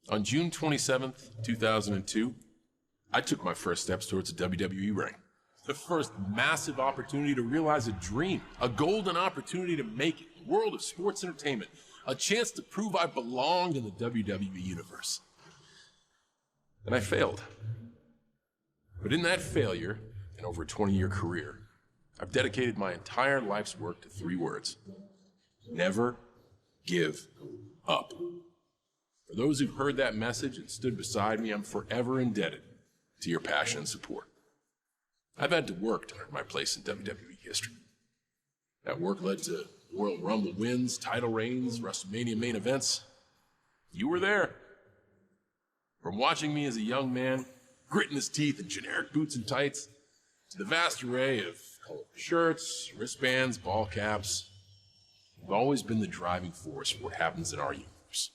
On June 27th, 2002, I took my first steps towards a WWE ring. The first massive opportunity to realize a dream, a golden opportunity to make it, the world of sports entertainment, a chance to prove I belonged in the WWE universe. And I failed. But in that failure, and over a 20-year career, I've dedicated my entire life's work to 3 words. Never give up. For those who've heard that message and stood beside me, I'm forever indebted to your passion and support. I've had to work to earn my place in WWE history. That work led to Royal Rumble wins, title reigns, WrestleMania main events. You were there. From watching me as a young man, gritting his teeth in generic boots and tights, to the vast array of colorful shirts, wristbands, ball caps, you've always been the driving force for what happens in our universe.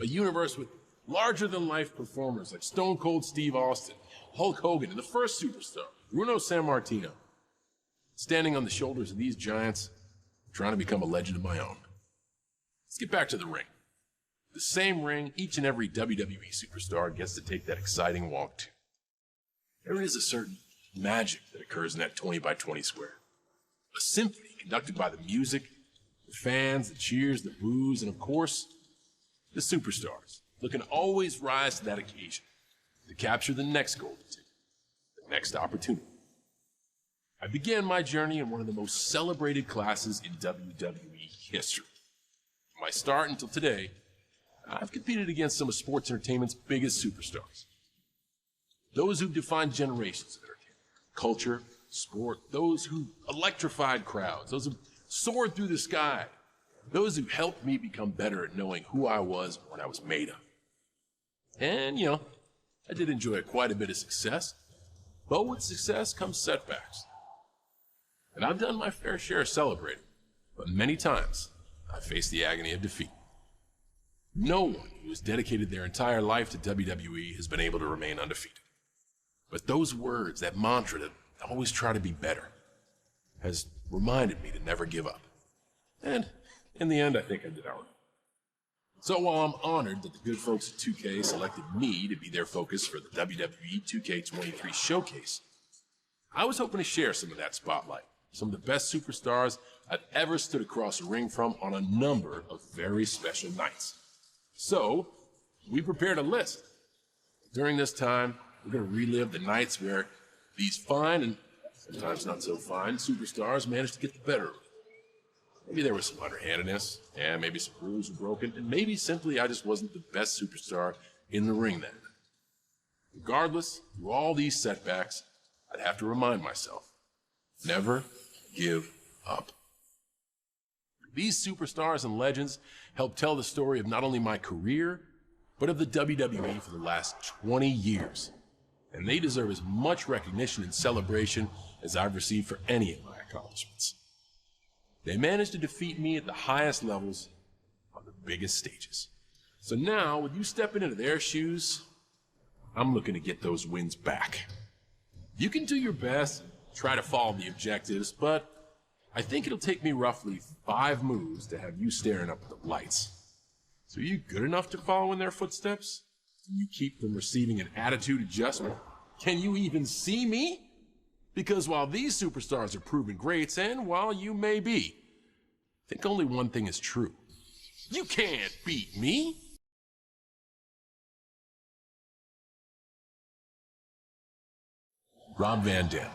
A universe with larger-than-life performers like Stone Cold Steve Austin, Hulk Hogan, and the first superstar, Bruno Sammartino. Standing on the shoulders of these giants, trying to become a legend of my own. Let's get back to the ring. The same ring each and every WWE superstar gets to take that exciting walk to. There is a certain magic that occurs in that 20 by 20 square. A symphony conducted by the music, the fans, the cheers, the boos, and of course, the superstars, looking to always rise to that occasion, to capture the next golden ticket, the next opportunity. I began my journey in one of the most celebrated classes in WWE history. From my start until today, I've competed against some of sports entertainment's biggest superstars. Those who've defined generations of entertainment, culture, sport, those who electrified crowds, those who soared through the sky, those who helped me become better at knowing who I was and what I was made of. And, I did enjoy quite a bit of success, but with success comes setbacks. And I've done my fair share of celebrating, but many times I faced the agony of defeat. No one who has dedicated their entire life to WWE has been able to remain undefeated. But those words, that mantra to always try to be better, has reminded me to never give up. And in the end, I think I did all right. So while I'm honored that the good folks at 2K selected me to be their focus for the WWE 2K23 showcase, I was hoping to share some of that spotlight, some of the best superstars I've ever stood across a ring from on a number of very special nights. So, we prepared a list. During this time, we're going to relive the nights where these fine and sometimes not so fine superstars managed to get the better of it. Maybe there was some underhandedness, and maybe some rules were broken, and maybe simply I just wasn't the best superstar in the ring that night. Regardless, through all these setbacks, I'd have to remind myself, never give up. These superstars and legends help tell the story of not only my career, but of the WWE for the last 20 years. And they deserve as much recognition and celebration as I've received for any of my accomplishments. They managed to defeat me at the highest levels on the biggest stages. So now, with you stepping into their shoes, I'm looking to get those wins back. You can do your best, try to follow the objectives, but I think it'll take me roughly 5 moves to have you staring up at the lights. So are you good enough to follow in their footsteps? Can you keep from receiving an attitude adjustment? Can you even see me? Because while these superstars are proven greats, and while you may be, I think only one thing is true. You can't beat me! Rob Van Dam.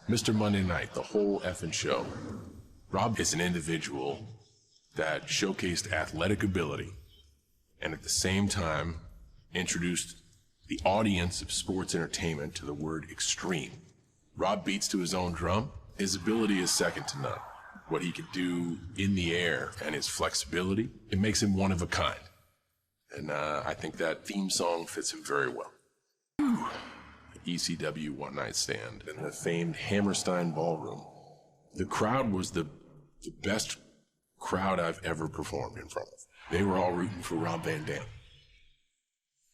Mr. Monday Night, the whole effing show. Rob is an individual that showcased athletic ability and at the same time introduced the audience of sports entertainment to the word extreme. Rob beats to his own drum. His ability is second to none. What he can do in the air and his flexibility, it makes him one of a kind. And I think that theme song fits him very well. ECW One Night Stand in the famed Hammerstein Ballroom. The crowd was the best crowd I've ever performed in front of. They were all rooting for Rob Van Dam.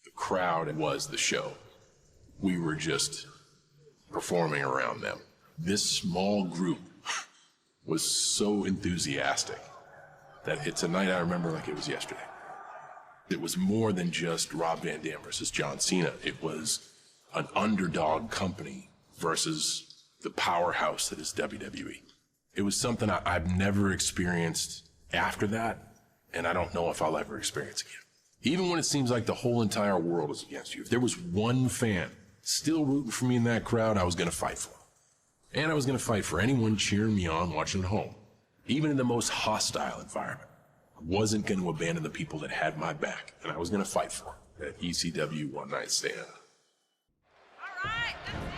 The crowd was the show. We were just performing around them. This small group was so enthusiastic that it's a night I remember like it was yesterday. It was more than just Rob Van Dam versus John Cena. It was an underdog company versus the powerhouse that is WWE. It was something I've never experienced after that, and I don't know if I'll ever experience again. Even when it seems like the whole entire world is against you, if there was one fan still rooting for me in that crowd, I was going to fight for him. And I was going to fight for anyone cheering me on watching at home. Even in the most hostile environment, I wasn't going to abandon the people that had my back, and I was going to fight for them at ECW One Night Stand. All right, that's it.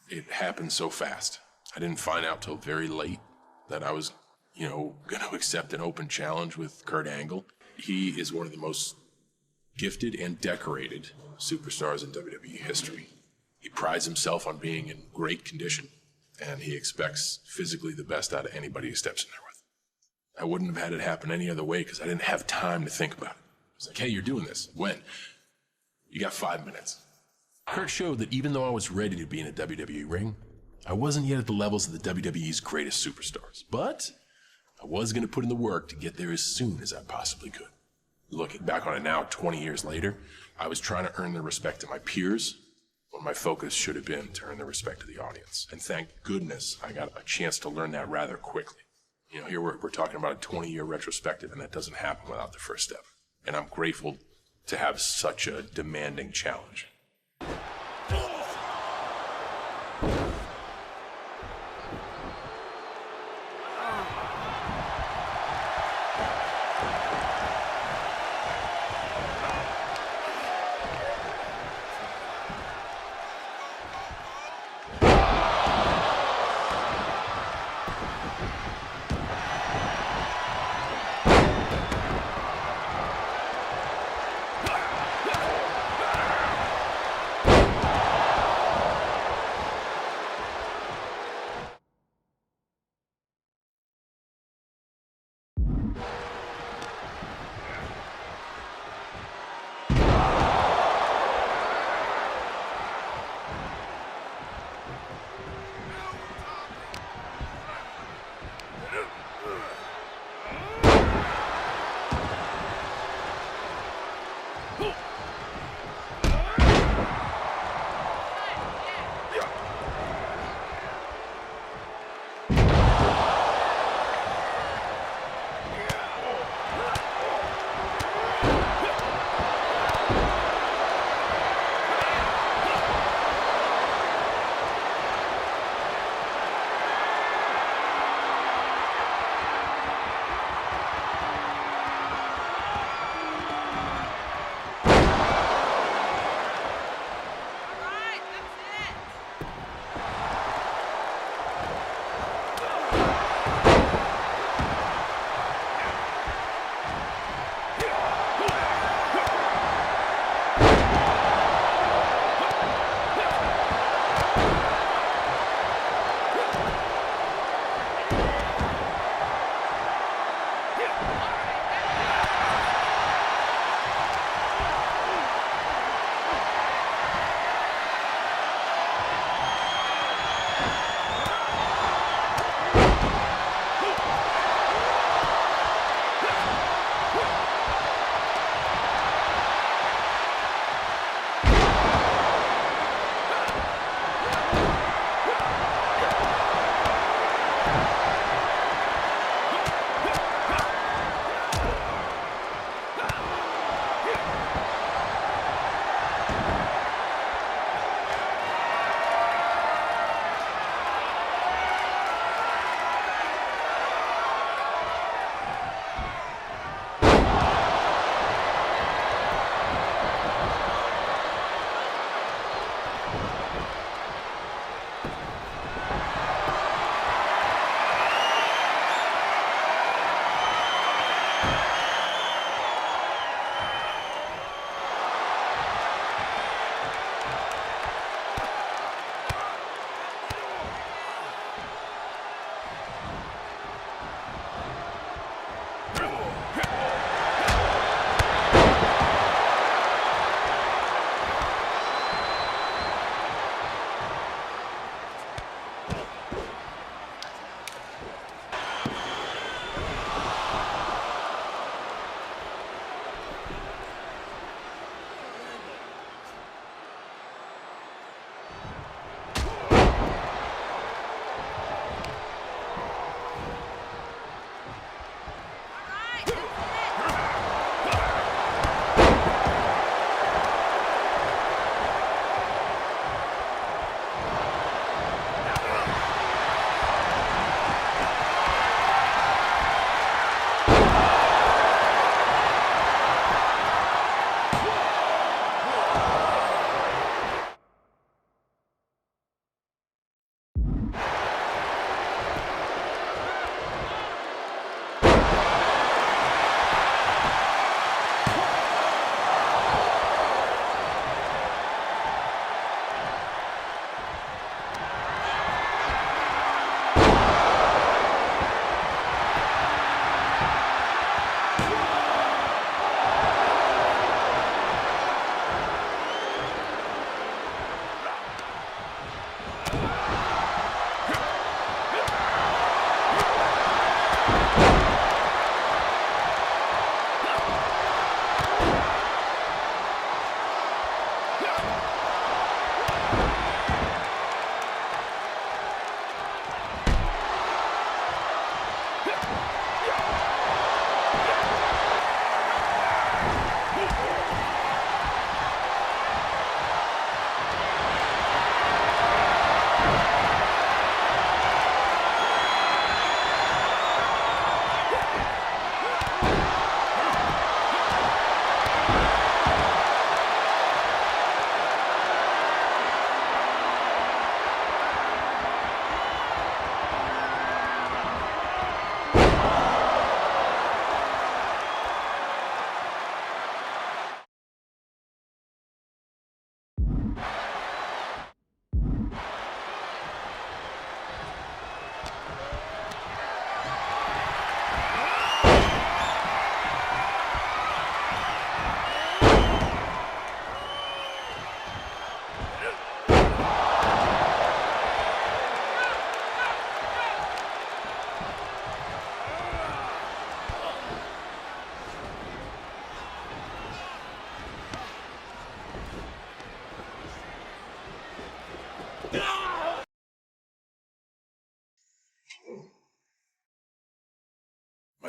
It happened so fast. I didn't find out till very late that I was, going to accept an open challenge with Kurt Angle. He is one of the most gifted and decorated superstars in WWE history. He prides himself on being in great condition, and he expects physically the best out of anybody he steps in there with. I wouldn't have had it happen any other way because I didn't have time to think about it. It's like, hey, you're doing this. When? You got 5 minutes. Kurt showed that even though I was ready to be in a WWE ring, I wasn't yet at the levels of the WWE's greatest superstars. But I was going to put in the work to get there as soon as I possibly could. Looking back on it now, 20 years later, I was trying to earn the respect of my peers when my focus should have been to earn the respect of the audience. And thank goodness I got a chance to learn that rather quickly. Here we're talking about a 20-year retrospective, and that doesn't happen without the first step. And I'm grateful to have such a demanding challenge.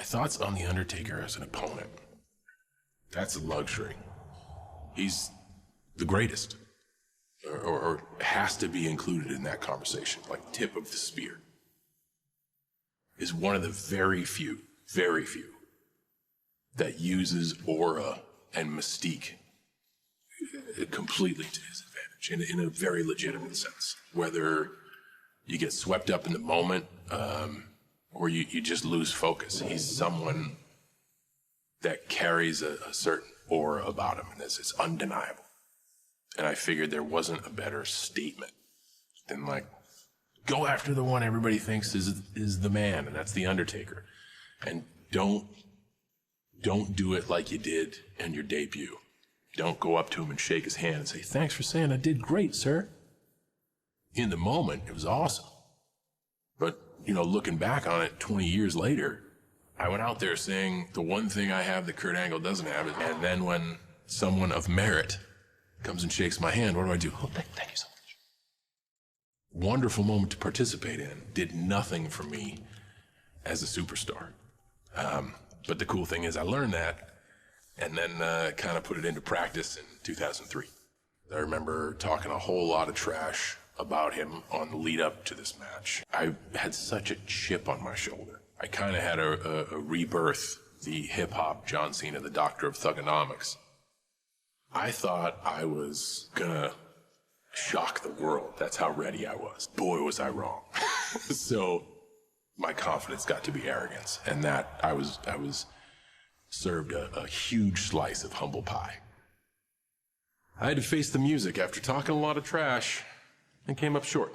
thoughts on The Undertaker as an opponent. That's a luxury. He's the greatest, or has to be included in that conversation, like tip of the spear. Is one of the very few that uses aura and mystique completely to his advantage in a very legitimate sense. Whether you get swept up in the moment or you just lose focus, he's someone that carries a certain aura about him, and it's undeniable. And I figured there wasn't a better statement than, like, go after the one everybody thinks is the man, and that's The Undertaker. And don't do it like you did in your debut. Don't go up to him and shake his hand and say, thanks for saying I did great, sir. In the moment, it was awesome. But, looking back on it 20 years later, I went out there saying the one thing I have that Kurt Angle doesn't have, and then when someone of merit comes and shakes my hand, what do? Oh, thank you so much. Wonderful moment to participate in. Did nothing for me as a superstar. But the cool thing is I learned that and then kind of put it into practice in 2003. I remember talking a whole lot of trash about him on the lead up to this match. I had such a chip on my shoulder. I kind of had a rebirth, the hip-hop John Cena, the doctor of thugonomics. I thought I was gonna shock the world. That's how ready I was. Boy, was I wrong. So my confidence got to be arrogance, and that I was served a huge slice of humble pie. I had to face the music after talking a lot of trash and came up short.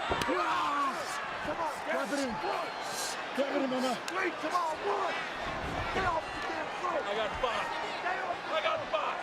Come on, grab it in. Grab it in, mama. Wait, come on, one. Get off the damn floor. I got 5. I got 5.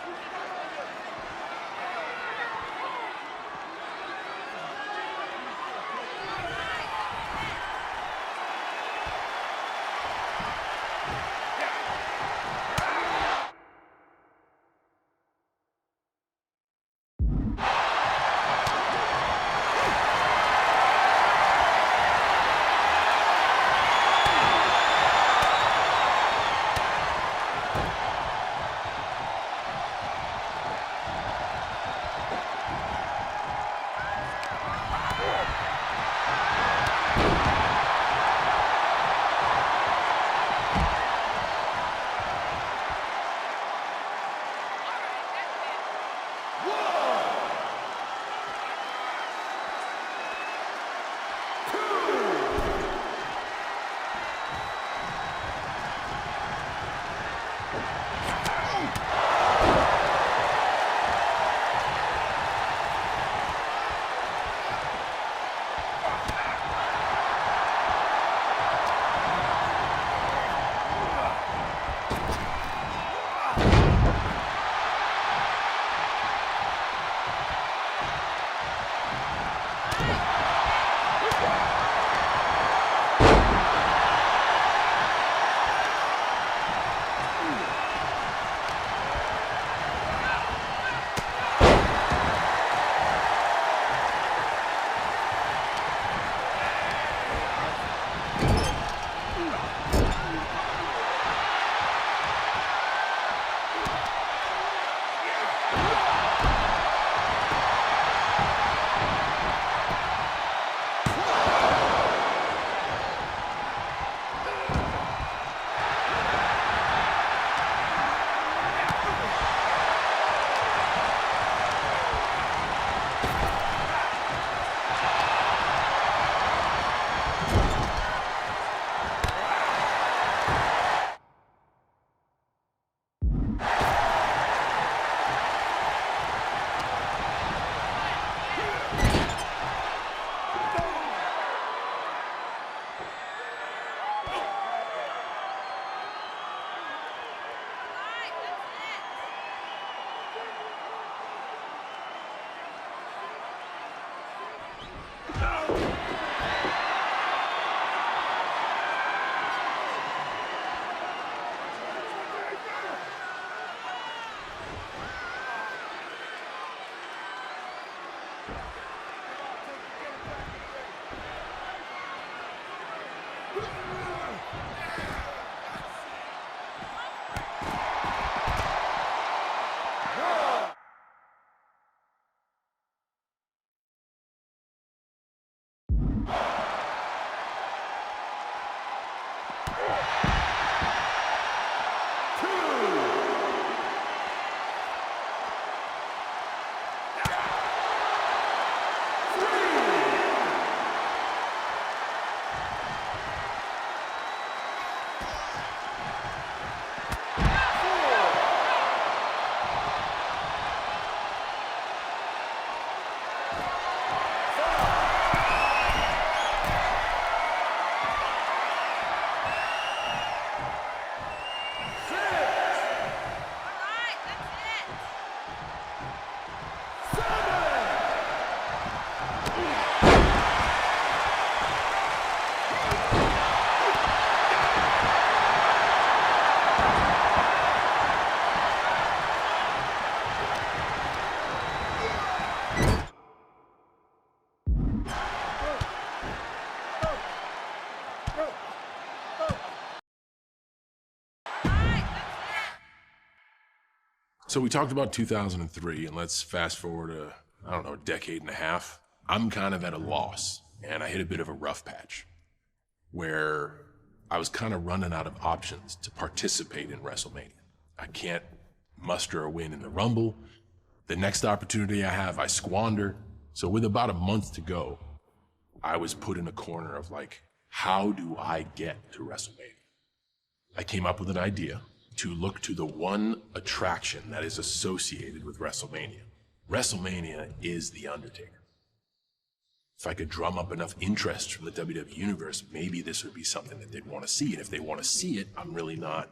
So we talked about 2003, and let's fast forward a decade and a half. I'm kind of at a loss, and I hit a bit of a rough patch where I was kind of running out of options to participate in WrestleMania. I can't muster a win in the Rumble. The next opportunity I have, I squander. So with about a month to go, I was put in a corner of like, how do I get to WrestleMania? I came up with an idea to look to the one attraction that is associated with WrestleMania. WrestleMania is The Undertaker. if I could drum up enough interest from the WWE Universe, maybe this would be something that they'd want to see. And if they want to see it, I'm really not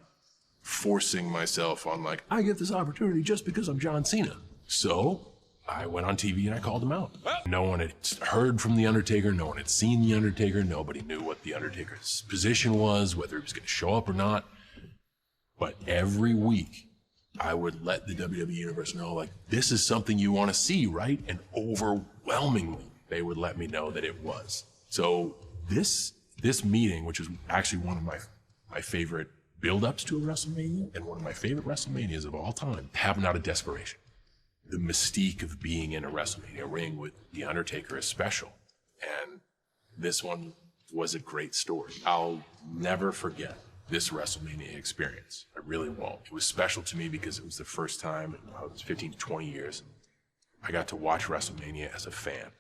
forcing myself on like, I get this opportunity just because I'm John Cena. So I went on TV and I called him out. No one had heard from The Undertaker. No one had seen The Undertaker. Nobody knew what The Undertaker's position was, whether he was going to show up or not. But every week, I would let the WWE Universe know, like, this is something you want to see, right? And overwhelmingly, they would let me know that it was. So this meeting, which is actually one of my favorite build-ups to a WrestleMania and one of my favorite WrestleManias of all time, happened out of desperation. The mystique of being in a WrestleMania ring with The Undertaker is special. And this one was a great story. I'll never forget this WrestleMania experience. I really won't. It was special to me because it was the first time in 15 to 20 years I got to watch WrestleMania as a fan.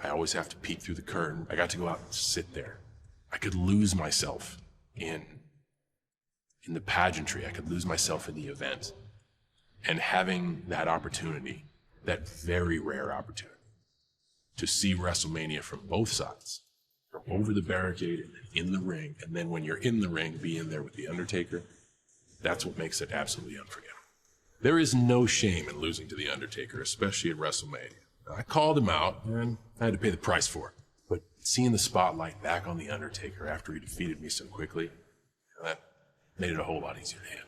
I always have to peek through the curtain. I got to go out and sit there. I could lose myself in the pageantry. I could lose myself in the event. And having that opportunity, that very rare opportunity, to see WrestleMania from both sides, from over the barricade and in the ring, and then when you're in the ring, being there with The Undertaker, that's what makes it absolutely unforgettable. There is no shame in losing to The Undertaker, especially at WrestleMania. I called him out, and I had to pay the price for it. But seeing the spotlight back on The Undertaker after he defeated me so quickly, that made it a whole lot easier to handle.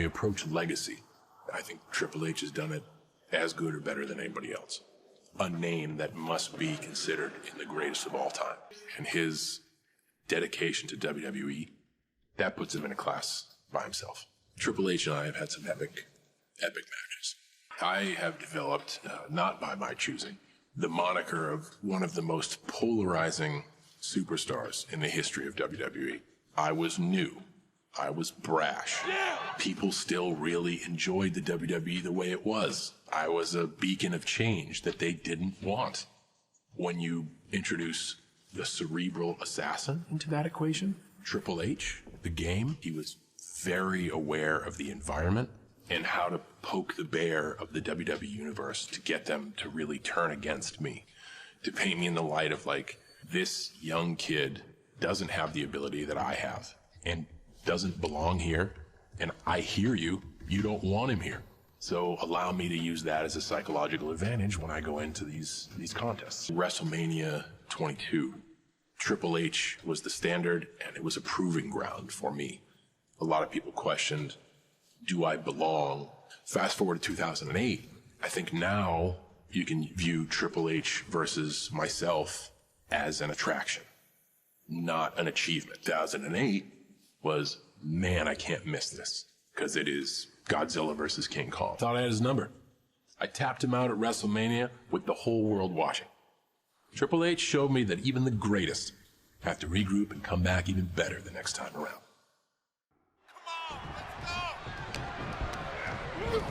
approach legacy, I think Triple H has done it as good or better than anybody else. A name that must be considered in the greatest of all time. And his dedication to WWE, that puts him in a class by himself. Triple H and I have had some epic matches. I have developed, not by my choosing, the moniker of one of the most polarizing superstars in the history of WWE. I was new. I was brash. People still really enjoyed the WWE the way it was. I was a beacon of change that they didn't want. When you introduce the cerebral assassin into that equation, Triple H, the game, he was very aware of the environment and how to poke the bear of the WWE universe to get them to really turn against me, to paint me in the light of like, this young kid doesn't have the ability that I have and doesn't belong here, and I hear you, you don't want him here. So allow me to use that as a psychological advantage when I go into these contests. WrestleMania 22, Triple H was the standard, and it was a proving ground for me. A lot of people questioned, do I belong? Fast forward to 2008, I think now you can view Triple H versus myself as an attraction, not an achievement. 2008 was, man, I can't miss this, because it is Godzilla versus King Kong. Thought I had his number. I tapped him out at WrestleMania with the whole world watching. Triple H showed me that even the greatest have to regroup and come back even better the next time around. Come on, let's go.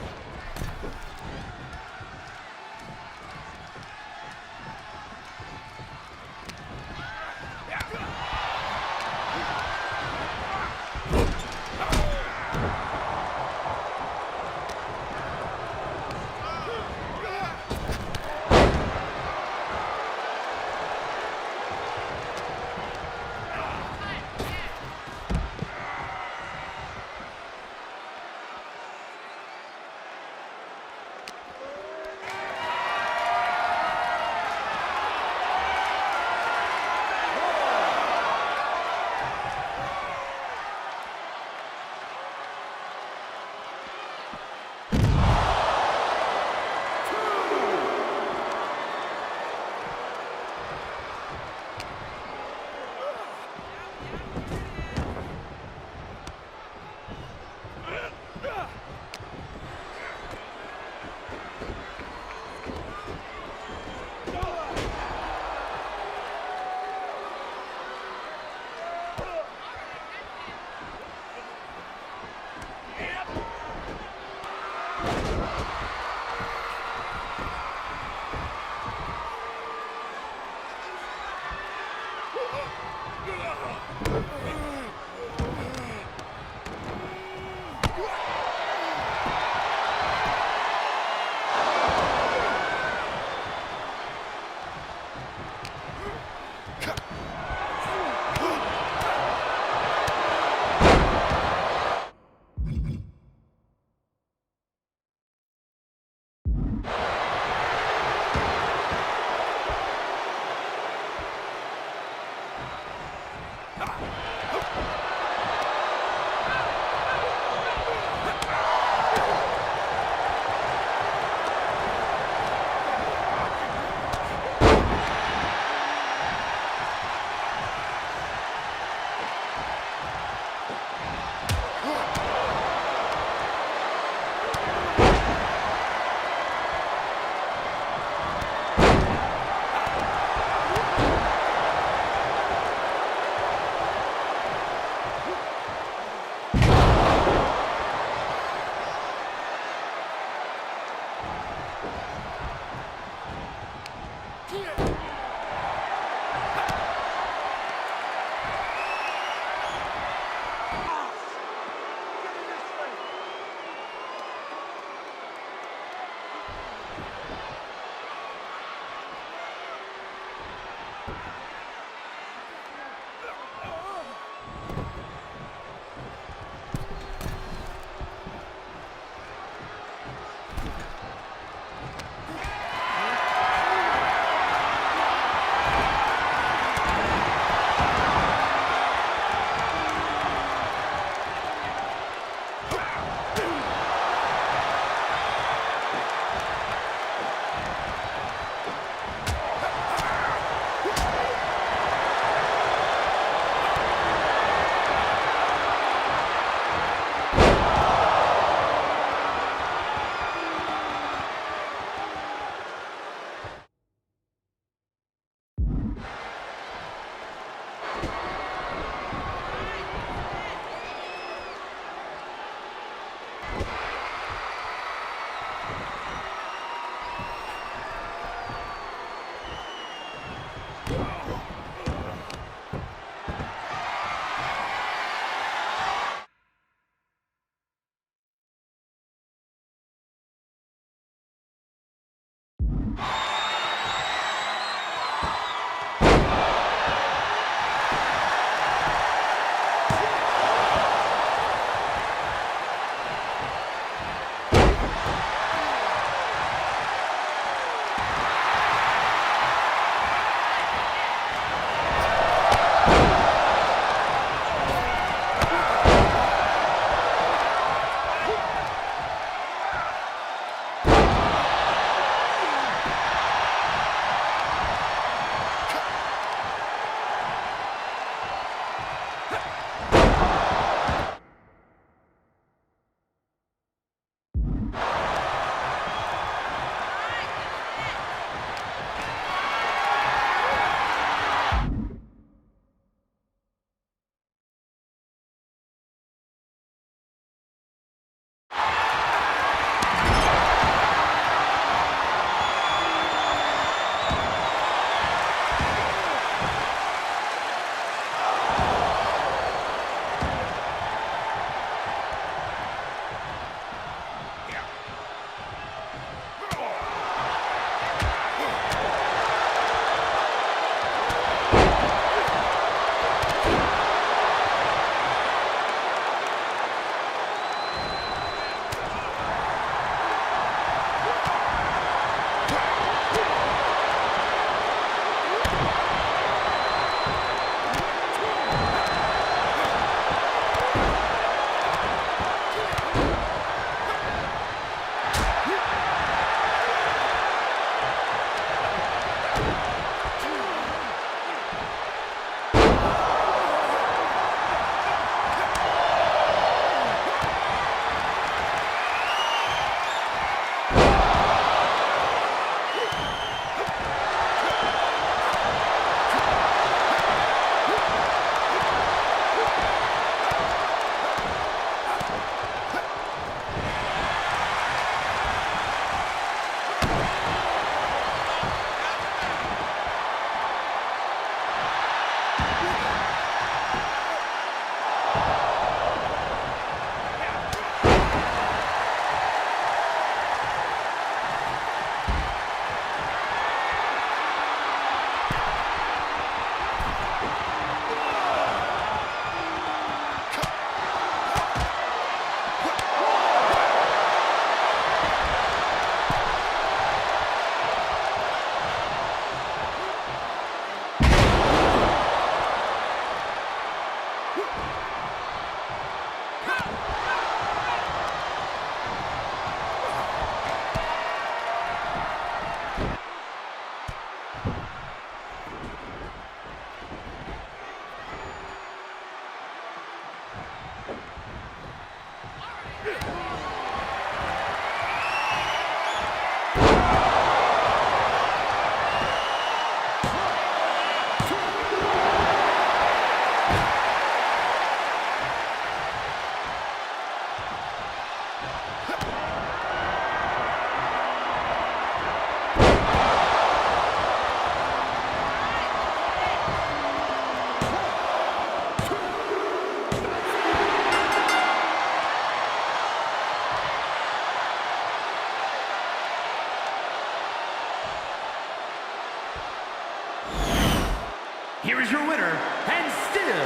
here is your winner, and still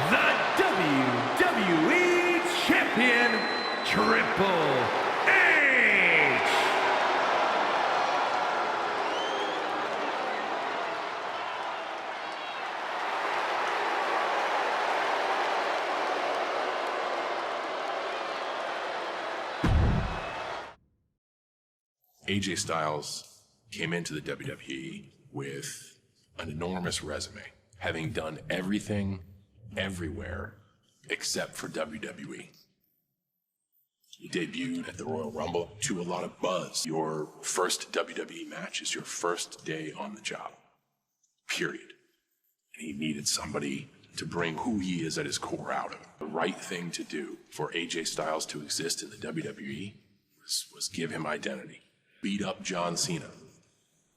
the WWE Champion, Triple H! AJ Styles came into the WWE with an enormous resume, having done everything, everywhere, except for WWE. He debuted at the Royal Rumble to a lot of buzz. Your first WWE match is your first day on the job, period. And he needed somebody to bring who he is at his core out of him. The right thing to do for AJ Styles to exist in the WWE was give him identity. Beat up John Cena.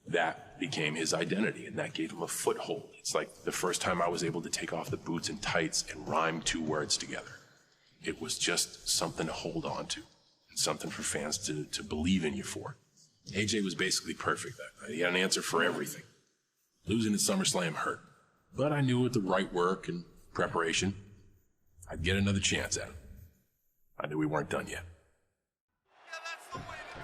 That became his identity, and that gave him a foothold. It's like the first time I was able to take off the boots and tights and rhyme 2 words together. It was just something to hold on to, and something for fans to believe in you for. AJ was basically perfect that night. He had an answer for everything. Losing at SummerSlam hurt, but I knew with the right work and preparation, I'd get another chance at him. I knew we weren't done yet. Yeah, that's the way to do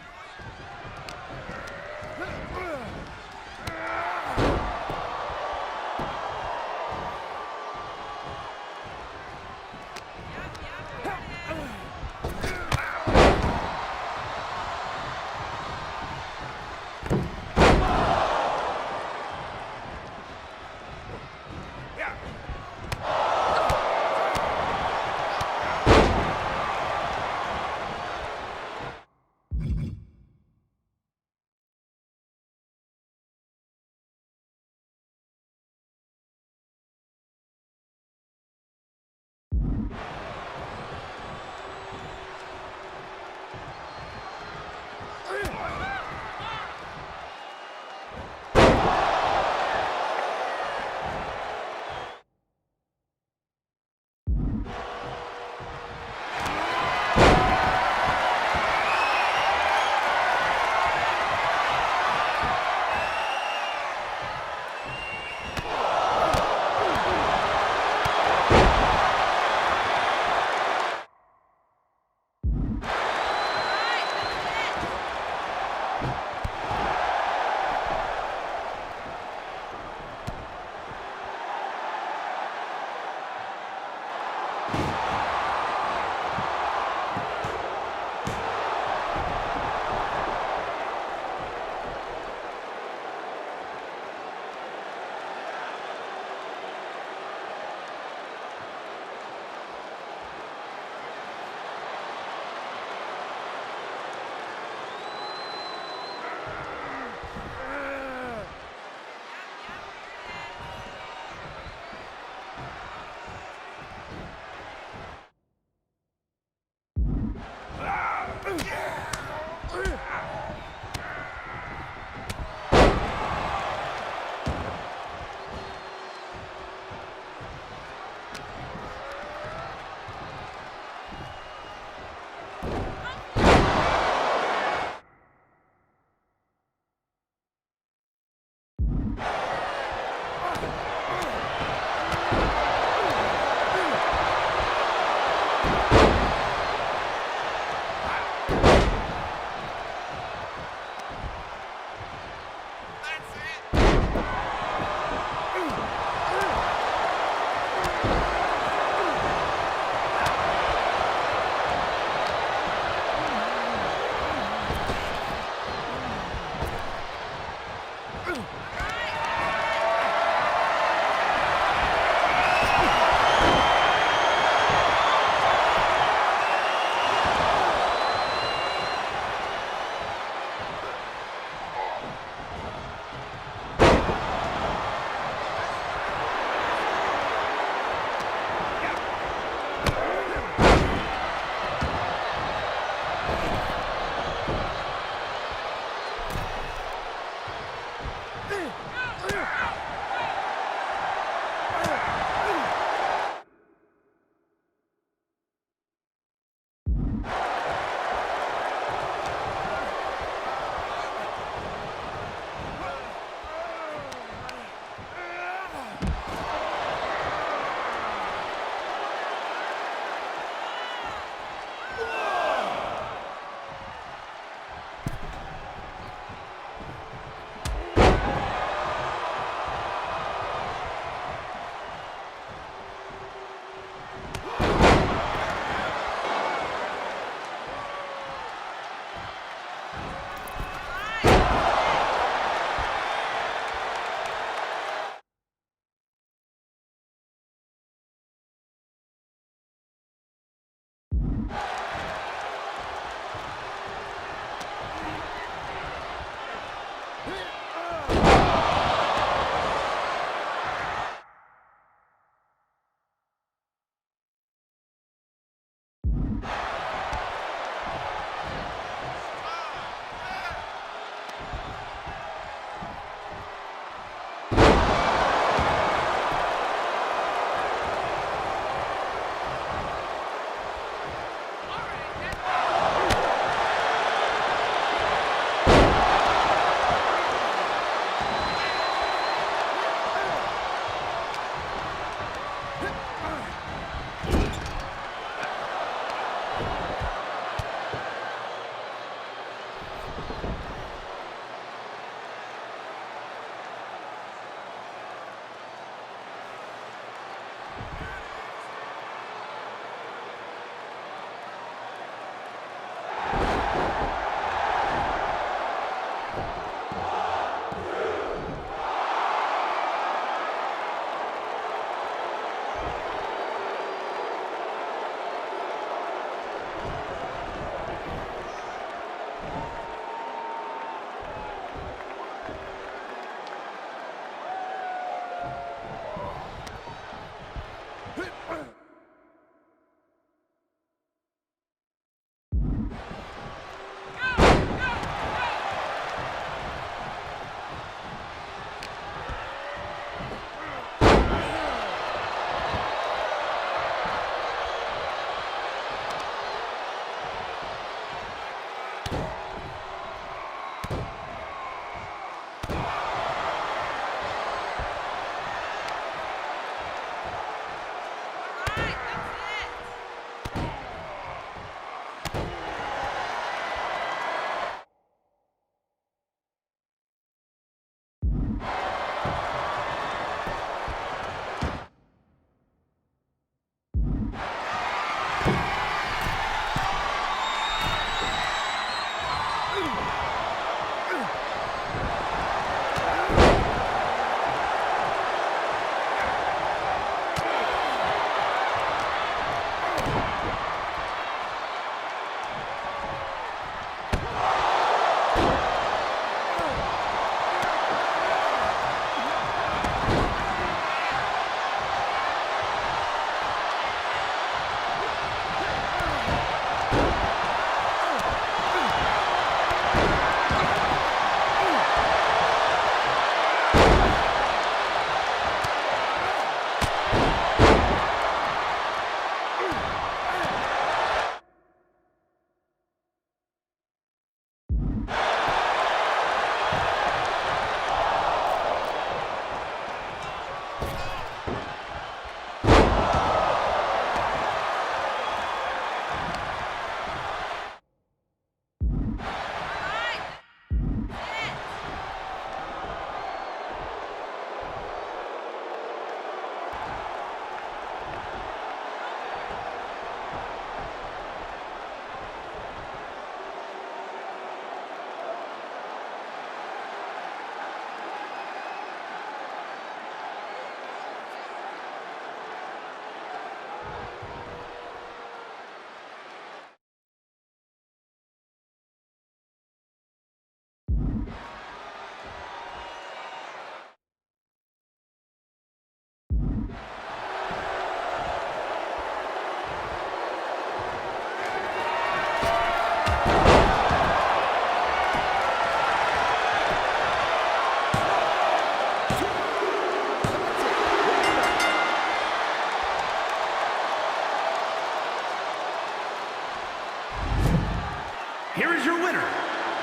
Here is your winner,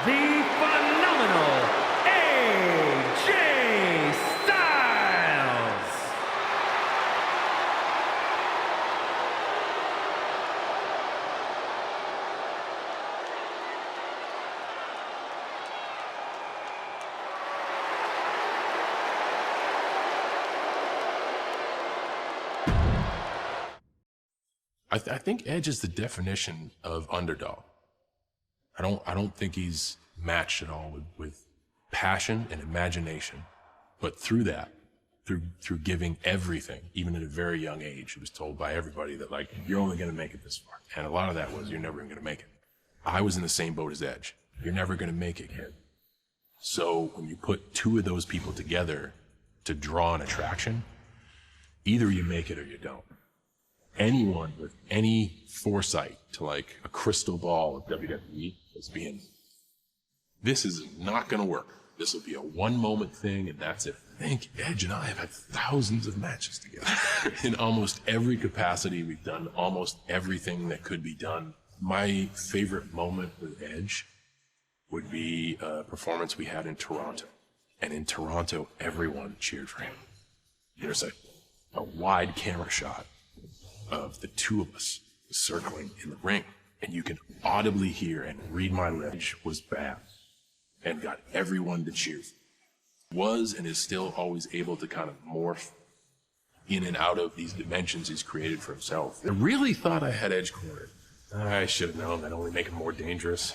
the phenomenal AJ Styles. I think Edge is the definition of underdog. I don't think he's matched at all with passion and imagination, but through that, through giving everything, even at a very young age, he was told by everybody that, like, you're only going to make it this far. And a lot of that was, you're never going to make it. I was in the same boat as Edge. You're never going to make it, kid. So when you put two of those people together to draw an attraction, either you make it or you don't. Anyone with any foresight to, like, a crystal ball of WWE is being, this is not going to work. This will be a one-moment thing, and that's it. I think Edge and I have had thousands of matches together. In almost every capacity, we've done almost everything that could be done. My favorite moment with Edge would be a performance we had in Toronto. And in Toronto, everyone cheered for him. There's a wide camera shot of the two of us circling in the ring, and you can audibly hear and read my lips was bad. and got everyone to cheer. Was and is still always able to kind of morph in and out of these dimensions he's created for himself. I really thought I had Edge cornered. I should have known that'd only make him more dangerous.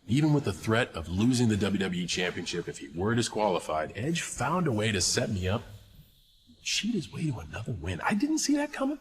Even with the threat of losing the WWE Championship if he were disqualified, Edge found a way to set me up, cheat his way to another win. I didn't see that coming.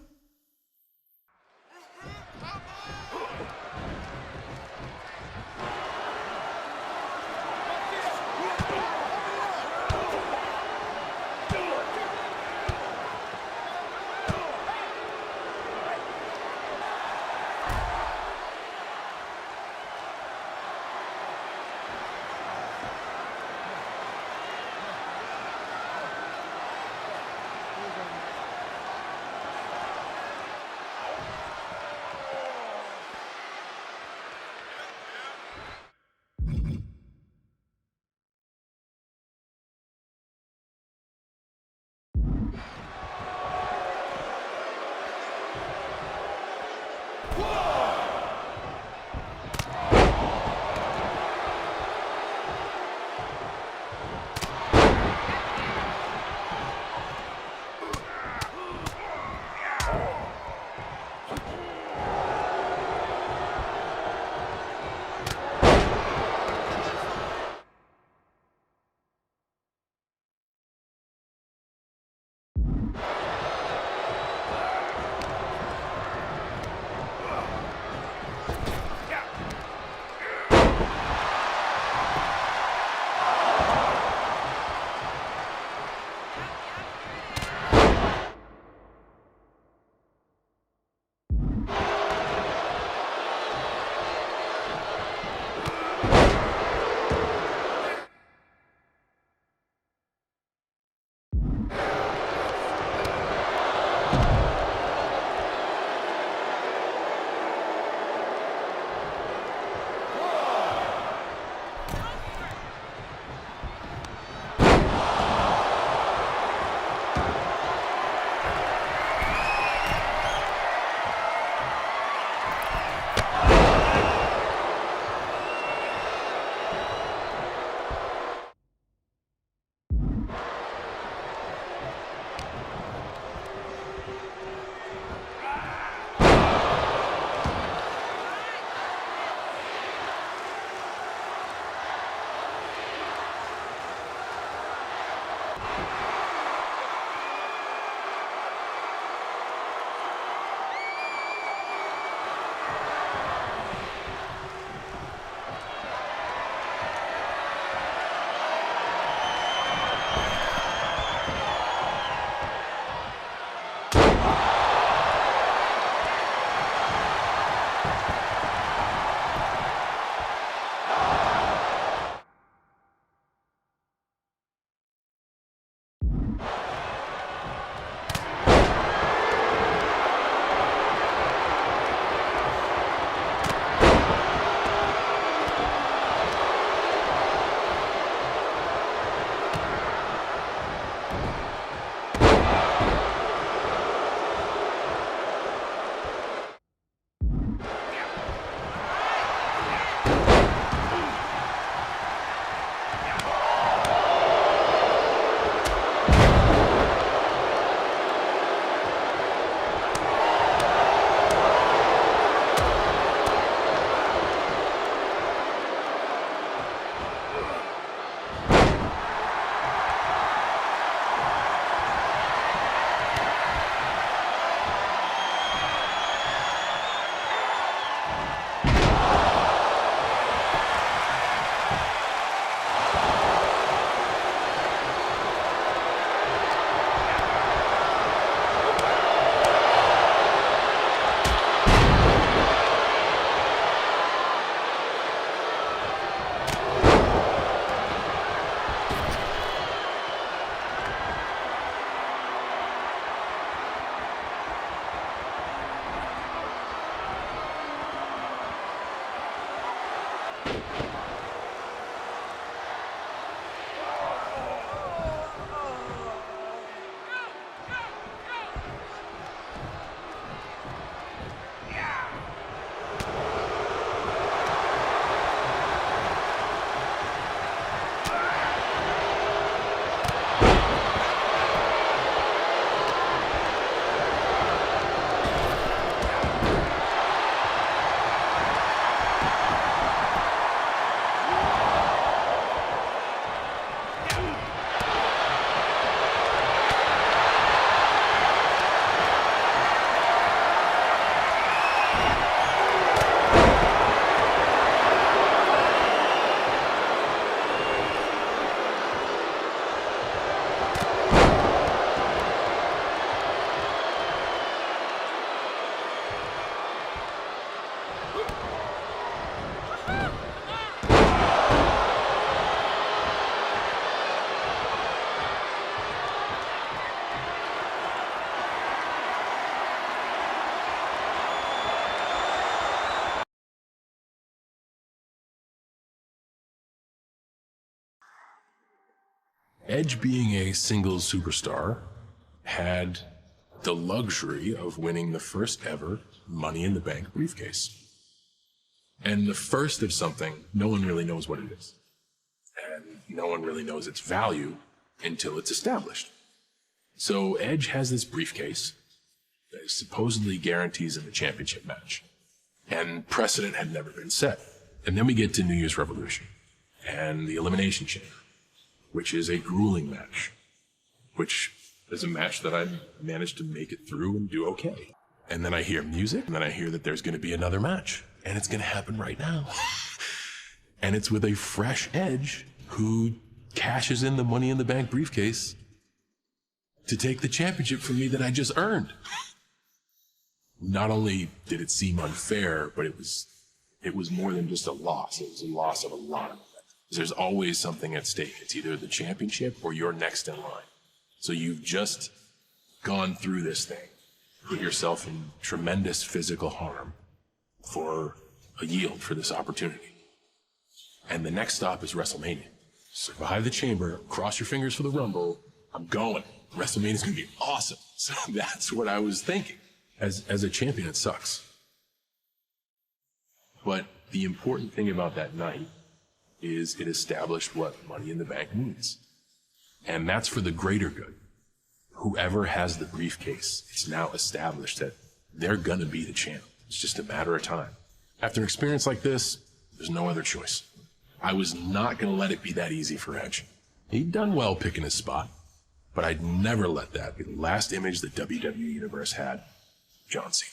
Edge, being a singles superstar, had the luxury of winning the first ever Money in the Bank briefcase. And the first of something, no one really knows what it is. And no one really knows its value until it's established. So Edge has this briefcase that supposedly guarantees him a championship match. And precedent had never been set. And then we get to New Year's Revolution and the Elimination Chamber, which is a grueling match, which is a match that I managed to make it through and do okay. And then I hear music, and then I hear that there's going to be another match, and it's going to happen right now. And it's with a fresh Edge who cashes in the Money in the Bank briefcase to take the championship from me that I just earned. Not only did it seem unfair, but it was more than just a loss. It was a loss of a lot of it. There's always something at stake. It's either the championship or you're next in line. So you've just gone through this thing, put yourself in tremendous physical harm for a yield for this opportunity. And the next stop is WrestleMania. Survive the chamber, cross your fingers for the Rumble. I'm going. WrestleMania's gonna be awesome. So that's what I was thinking. As a champion, it sucks. But the important thing about that night is it established what Money in the Bank means. And that's for the greater good. Whoever has the briefcase, it's now established that they're gonna be the champ. It's just a matter of time. After an experience like this, there's no other choice. I was not gonna let it be that easy for Edge. He'd done well picking his spot, but I'd never let that be the last image the WWE Universe had. John Cena.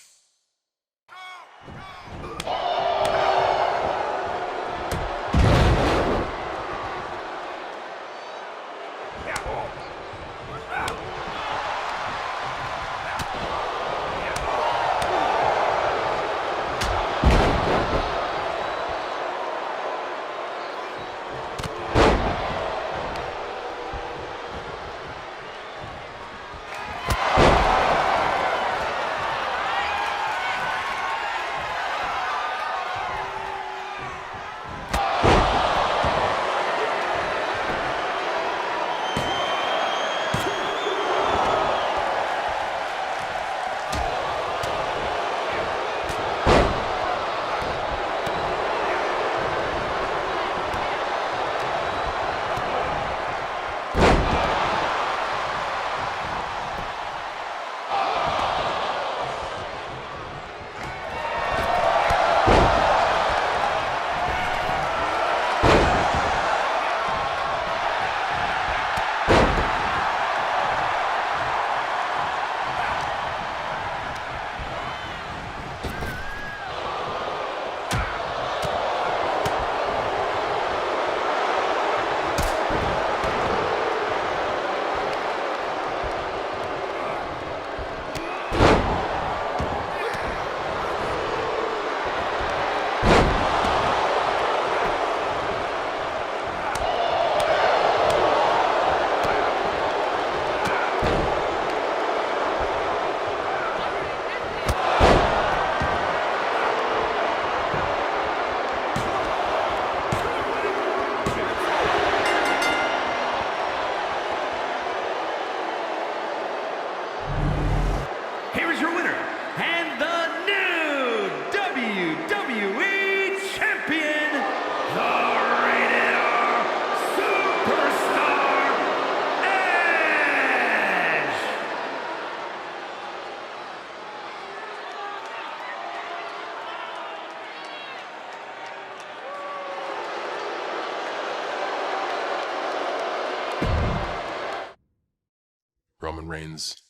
Roman Reigns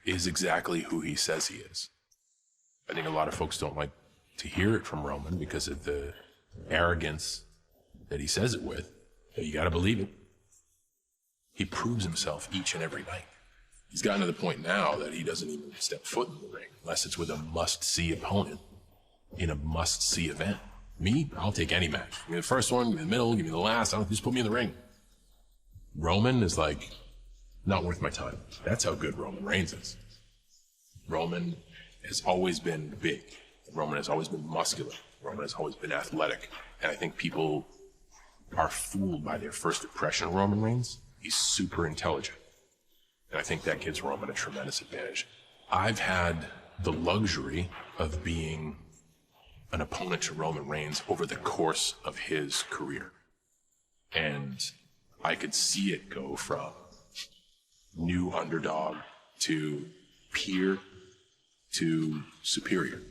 is exactly who he says he is. I think a lot of folks don't like to hear it from Roman because of the arrogance that he says it with. But you gotta believe it. He proves himself each and every night. He's gotten to the point now that he doesn't even step foot in the ring unless it's with a must-see opponent in a must-see event. Me, I'll take any match. Give me the first one, give me the middle, give me the last. I don't just put me in the ring. Roman is like, not worth my time. That's how good Roman Reigns is. Roman has always been big. Roman has always been muscular. Roman has always been athletic. And I think people are fooled by their first impression of Roman Reigns He's super intelligent. And I think that gives Roman a tremendous advantage. I've had the luxury of being an opponent to Roman Reigns over the course of his career. And I could see it go from new underdog to peer to superior.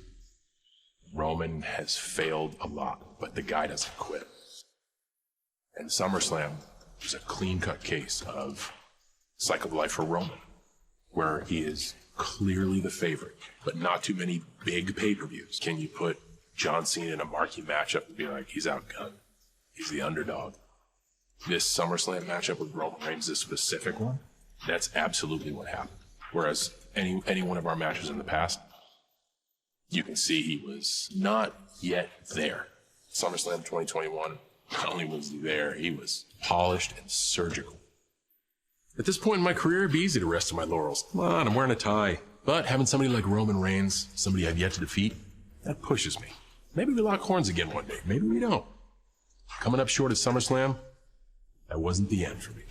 Roman has failed a lot, but the guy doesn't quit. And SummerSlam was a clean-cut case of cycle of life for Roman, where he is clearly the favorite, but not too many big pay-per-views can you put John Cena in a marquee matchup and be like, he's outgunned. He's the underdog. This SummerSlam matchup with Roman Reigns, this specific one, that's absolutely what happened. Whereas any one of our matches in the past, you can see he was not yet there. SummerSlam 2021, not only was he there, he was polished and surgical. At this point in my career, it'd be easy to rest on my laurels. Come on, I'm wearing a tie. But having somebody like Roman Reigns, somebody I've yet to defeat, that pushes me. Maybe we lock horns again one day. Maybe we don't. Coming up short at SummerSlam, that wasn't the end for me.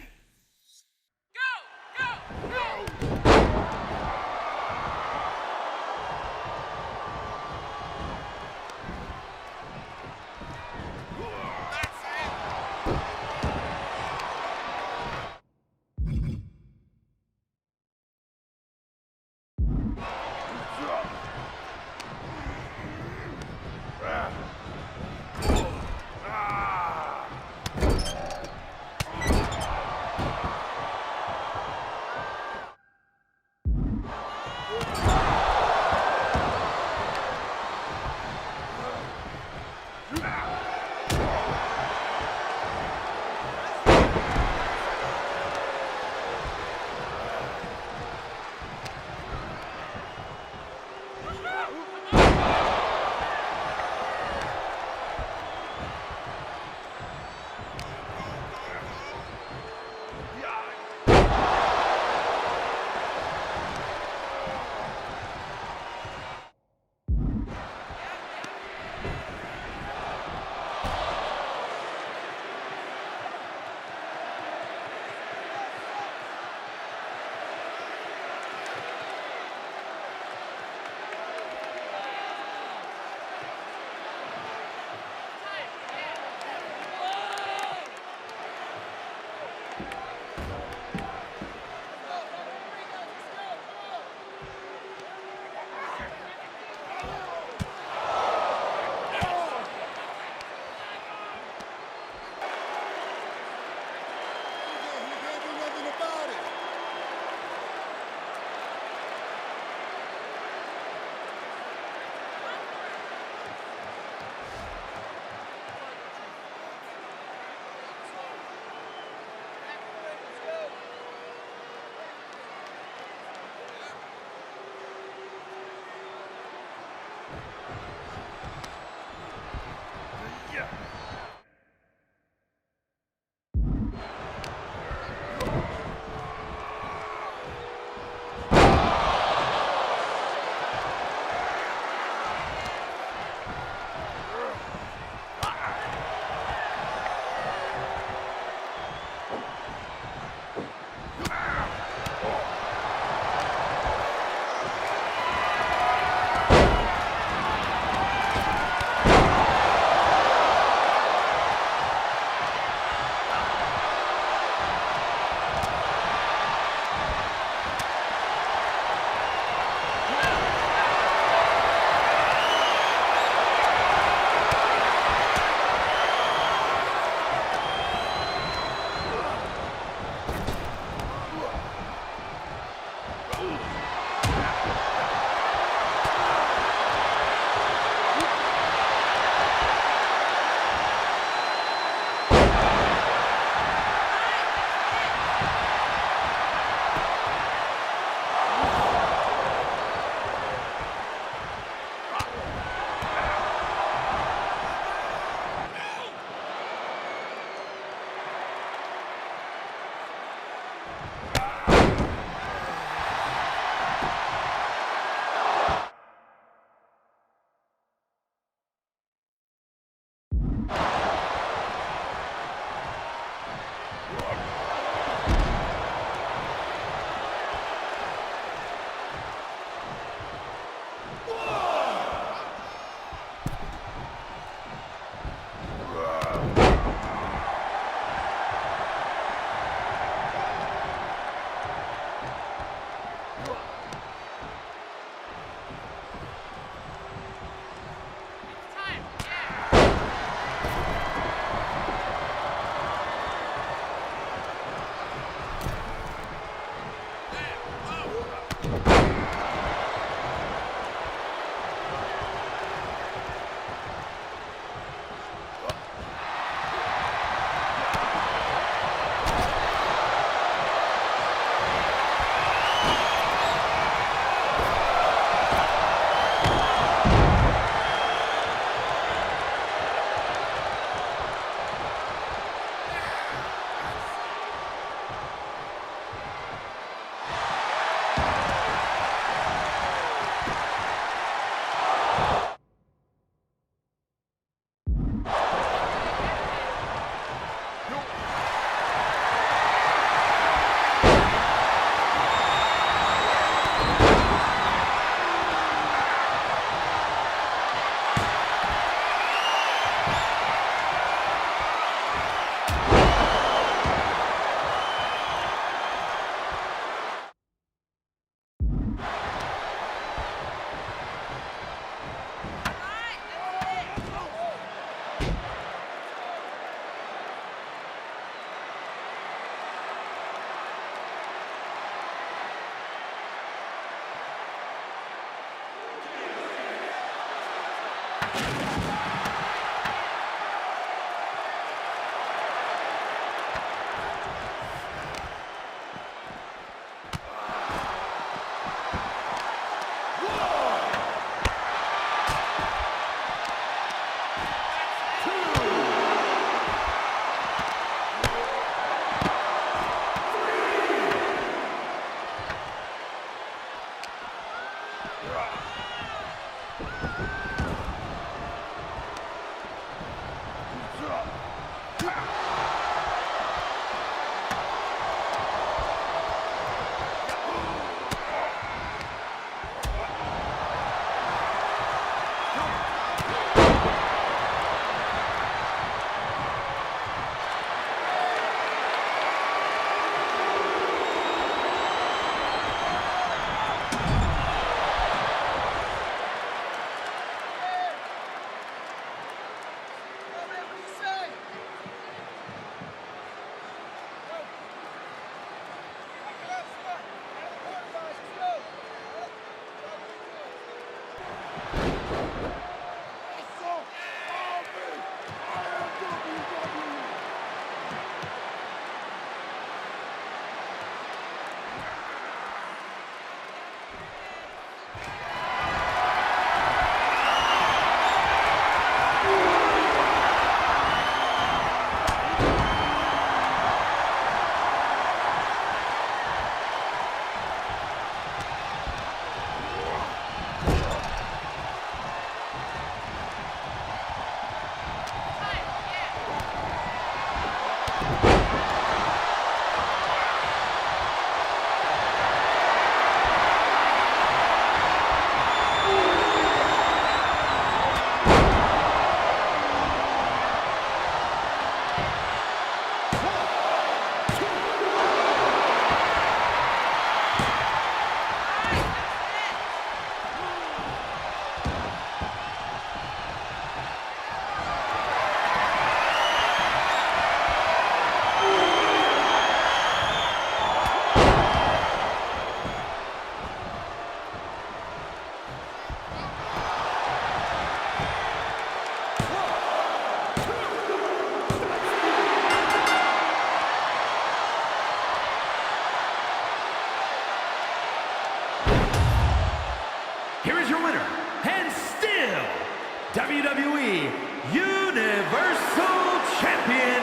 WWE Universal Champion,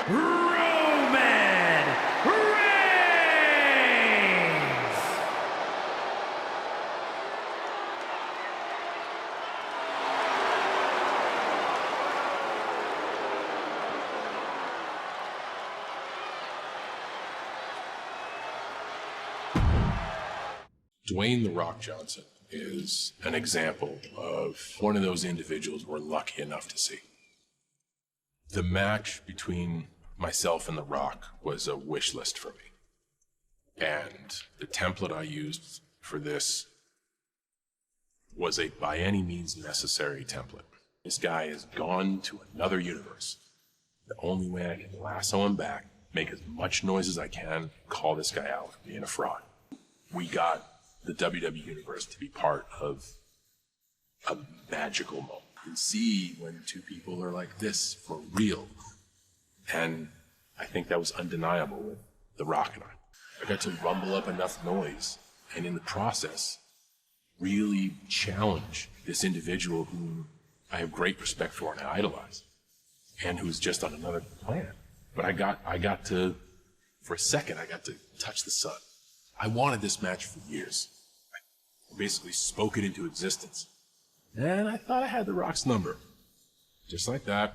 Roman Reigns! Dwayne "The Rock" Johnson is an example of one of those individuals we're lucky enough to see. The match between myself and The Rock was a wish list for me. And the template I used for this was a by any means necessary template. This guy has gone to another universe. The only way I can lasso him back, make as much noise as I can, call this guy out being a fraud. We got the WWE Universe to be part of a magical moment. You can see when two people are like this for real. And I think that was undeniable with The Rock and I. I got to rumble up enough noise, and in the process, really challenge this individual whom I have great respect for and I idolize, and who's just on another planet. But I got to, for a second, I got to touch the sun. I wanted this match for years. I basically spoke it into existence. And I thought I had The Rock's number. Just like that,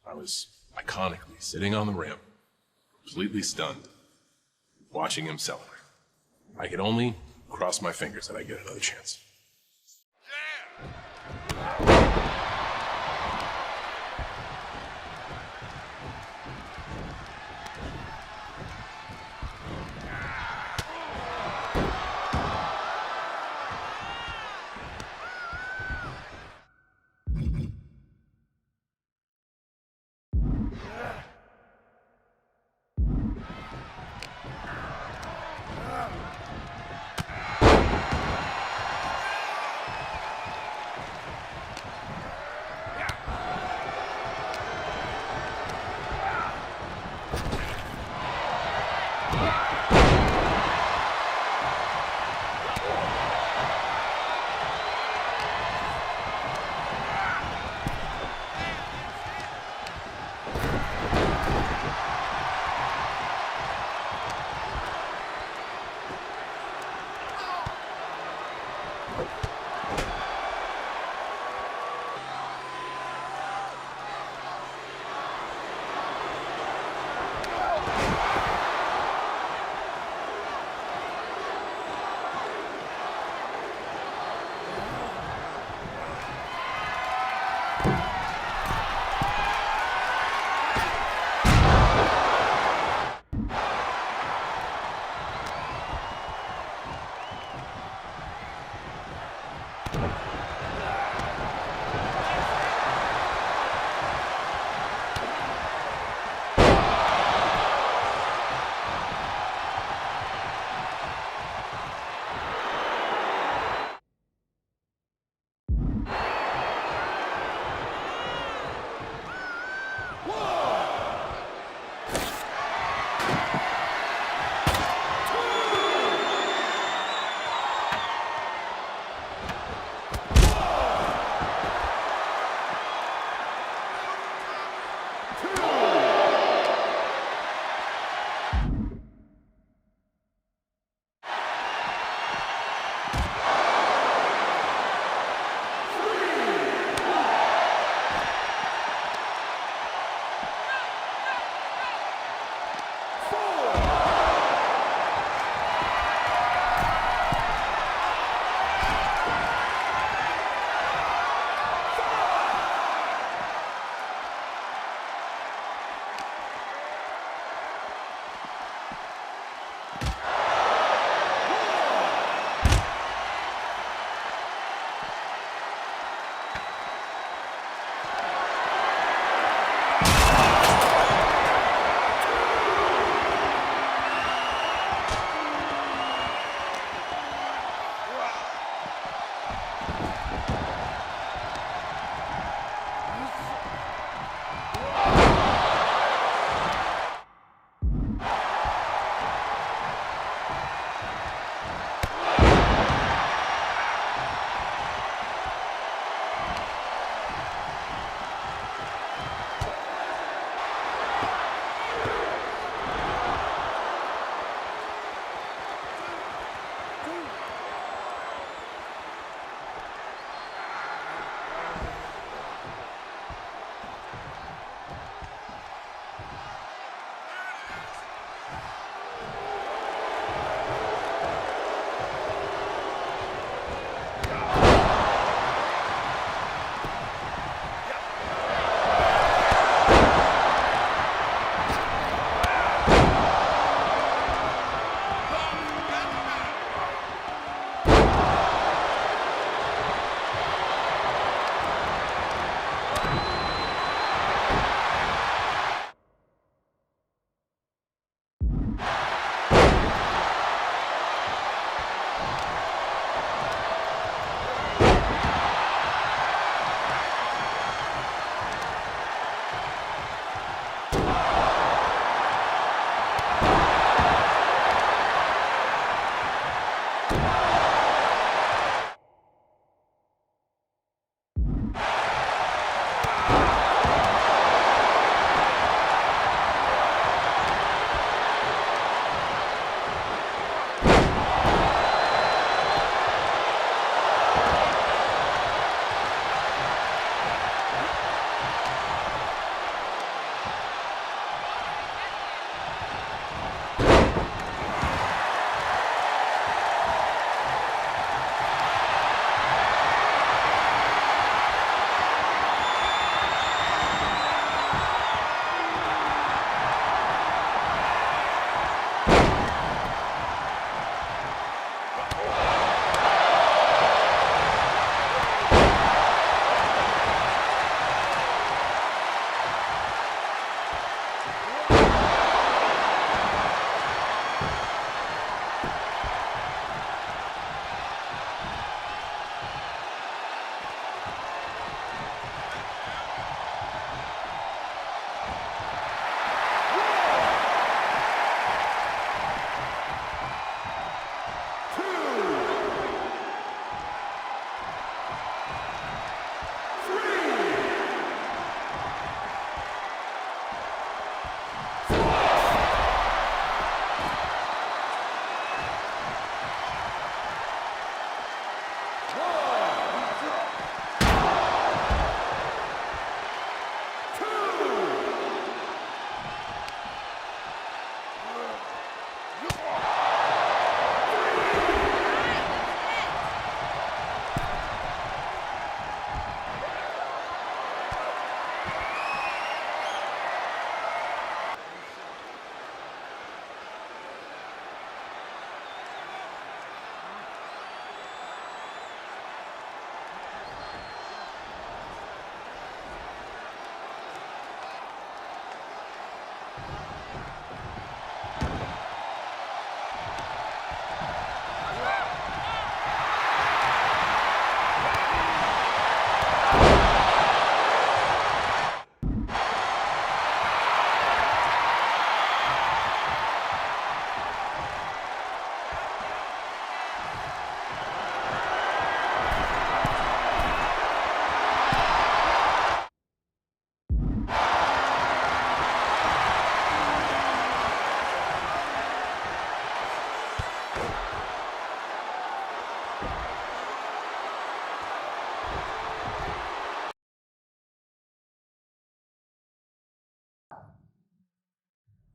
I was iconically sitting on the ramp, completely stunned, watching him celebrate. I could only cross my fingers that I get another chance.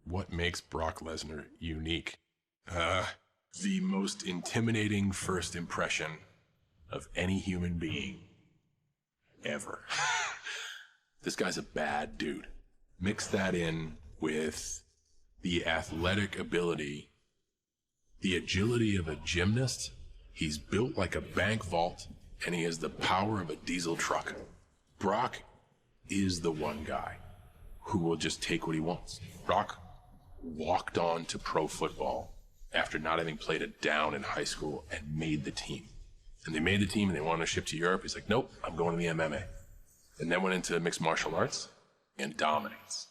What makes Brock Lesnar unique? The most intimidating first impression of any human being ever. This guy's a bad dude. Mix that in with the athletic ability, the agility of a gymnast. He's built like a bank vault, and he has the power of a diesel truck. Brock is the one guy who will just take what he wants. Brock walked on to pro football after not having played a down in high school and made the team. And they made the team and they wanted to ship to Europe. He's like, nope, I'm going to the MMA. And then went into mixed martial arts and dominates.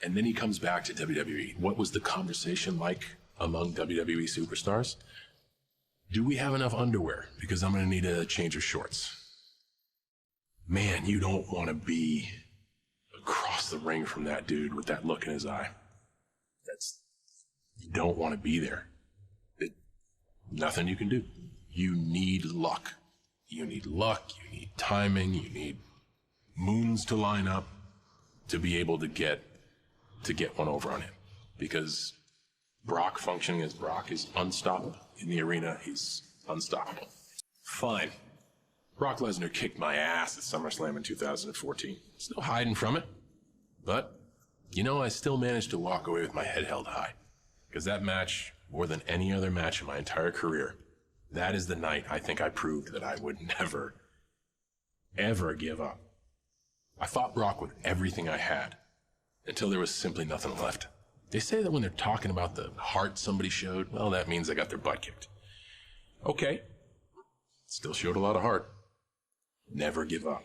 And then he comes back to WWE. What was the conversation like among WWE superstars? Do we have enough underwear? Because I'm going to need a change of shorts. Man, you don't want to be across the ring from that dude with that look in his eye. You don't want to be there. Nothing you can do. You need luck. You need luck, you need timing, you need moons to line up to be able to get one over on him. Because Brock functioning as Brock is unstoppable. In the arena, he's unstoppable. Fine. Brock Lesnar kicked my ass at SummerSlam in 2014. There's no hiding from it. But, I still managed to walk away with my head held high. Because that match, more than any other match in my entire career, that is the night I think I proved that I would never, ever give up. I fought Brock with everything I had, until there was simply nothing left. They say that when they're talking about the heart somebody showed, well, that means they got their butt kicked. Okay. Still showed a lot of heart. Never give up.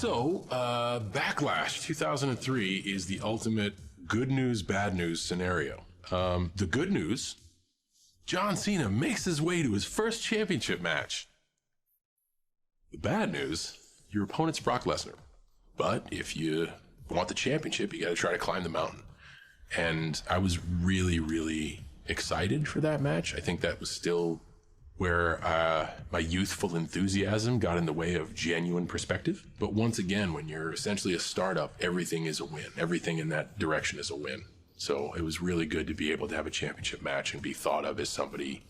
So, Backlash 2003 is the ultimate good news, bad news scenario. The good news, John Cena makes his way to his first championship match. The bad news, your opponent's Brock Lesnar. But if you want the championship, you got to try to climb the mountain. And I was really, really excited for that match. I think that was still where my youthful enthusiasm got in the way of genuine perspective. But once again, when you're essentially a startup, everything is a win. Everything in that direction is a win. So it was really good to be able to have a championship match and be thought of as somebody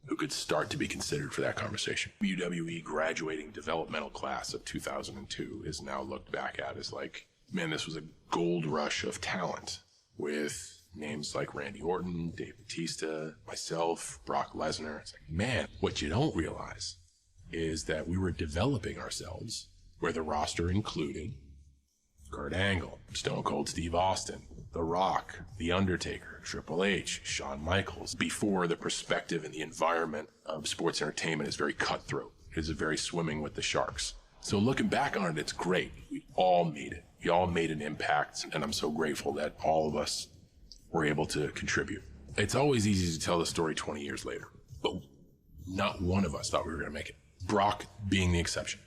who could start to be considered for that conversation. WWE graduating developmental class of 2002 is now looked back at as like, man, this was a gold rush of talent with names like Randy Orton, Dave Bautista, myself, Brock Lesnar. It's like, man, what you don't realize is that we were developing ourselves where the roster included Kurt Angle, Stone Cold Steve Austin, The Rock, The Undertaker, Triple H, Shawn Michaels, before the perspective and the environment of sports entertainment is very cutthroat. It is very swimming with the sharks. So looking back on it, it's great. We all made it. We all made an impact, and I'm so grateful that all of us were able to contribute. It's always easy to tell the story 20 years later, but not one of us thought we were going to make it. Brock being the exception.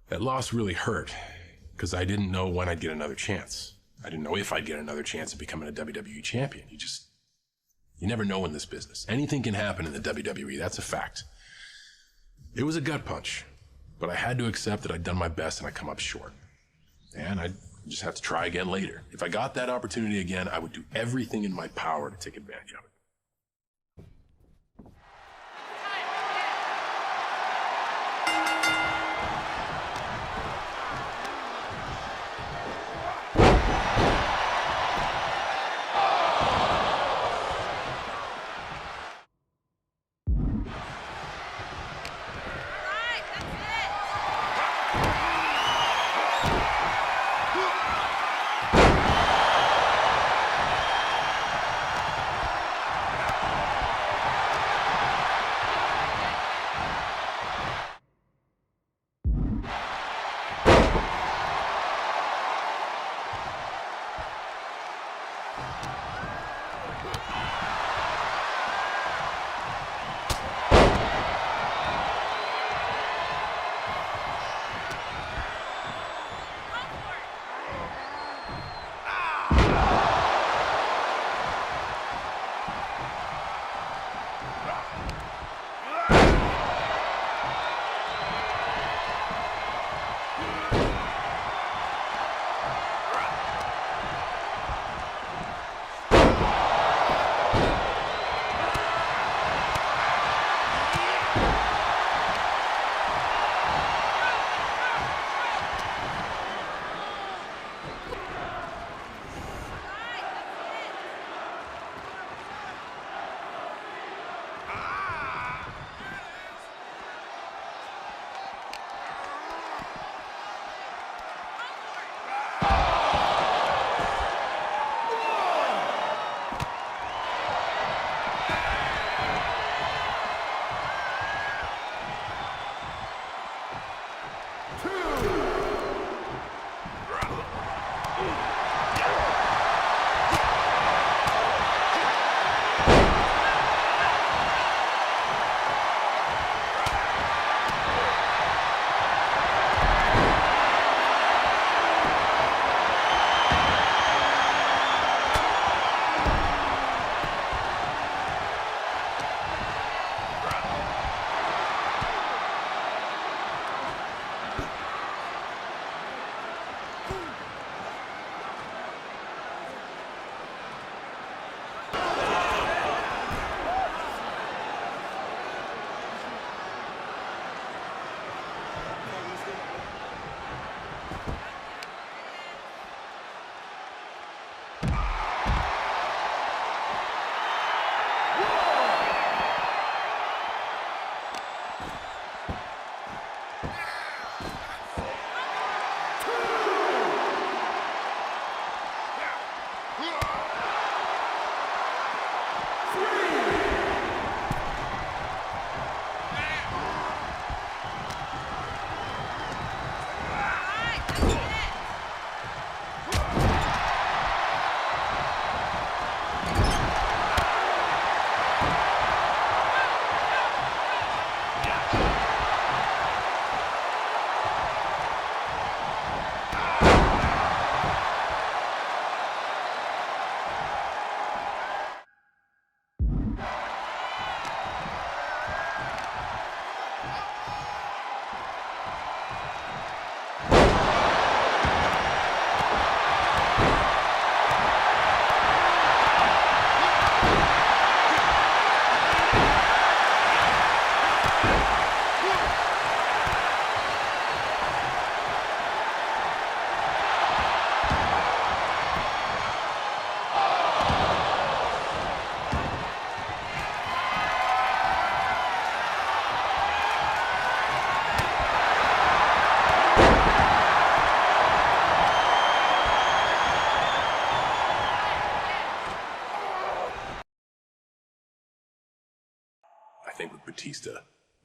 That loss really hurt because I didn't know when I'd get another chance. I didn't know if I'd get another chance at becoming a WWE champion. You never know in this business. Anything can happen in the WWE, that's a fact. It was a gut punch, but I had to accept that I'd done my best and I'd come up short. And I'd just have to try again later. If I got that opportunity again, I would do everything in my power to take advantage of it.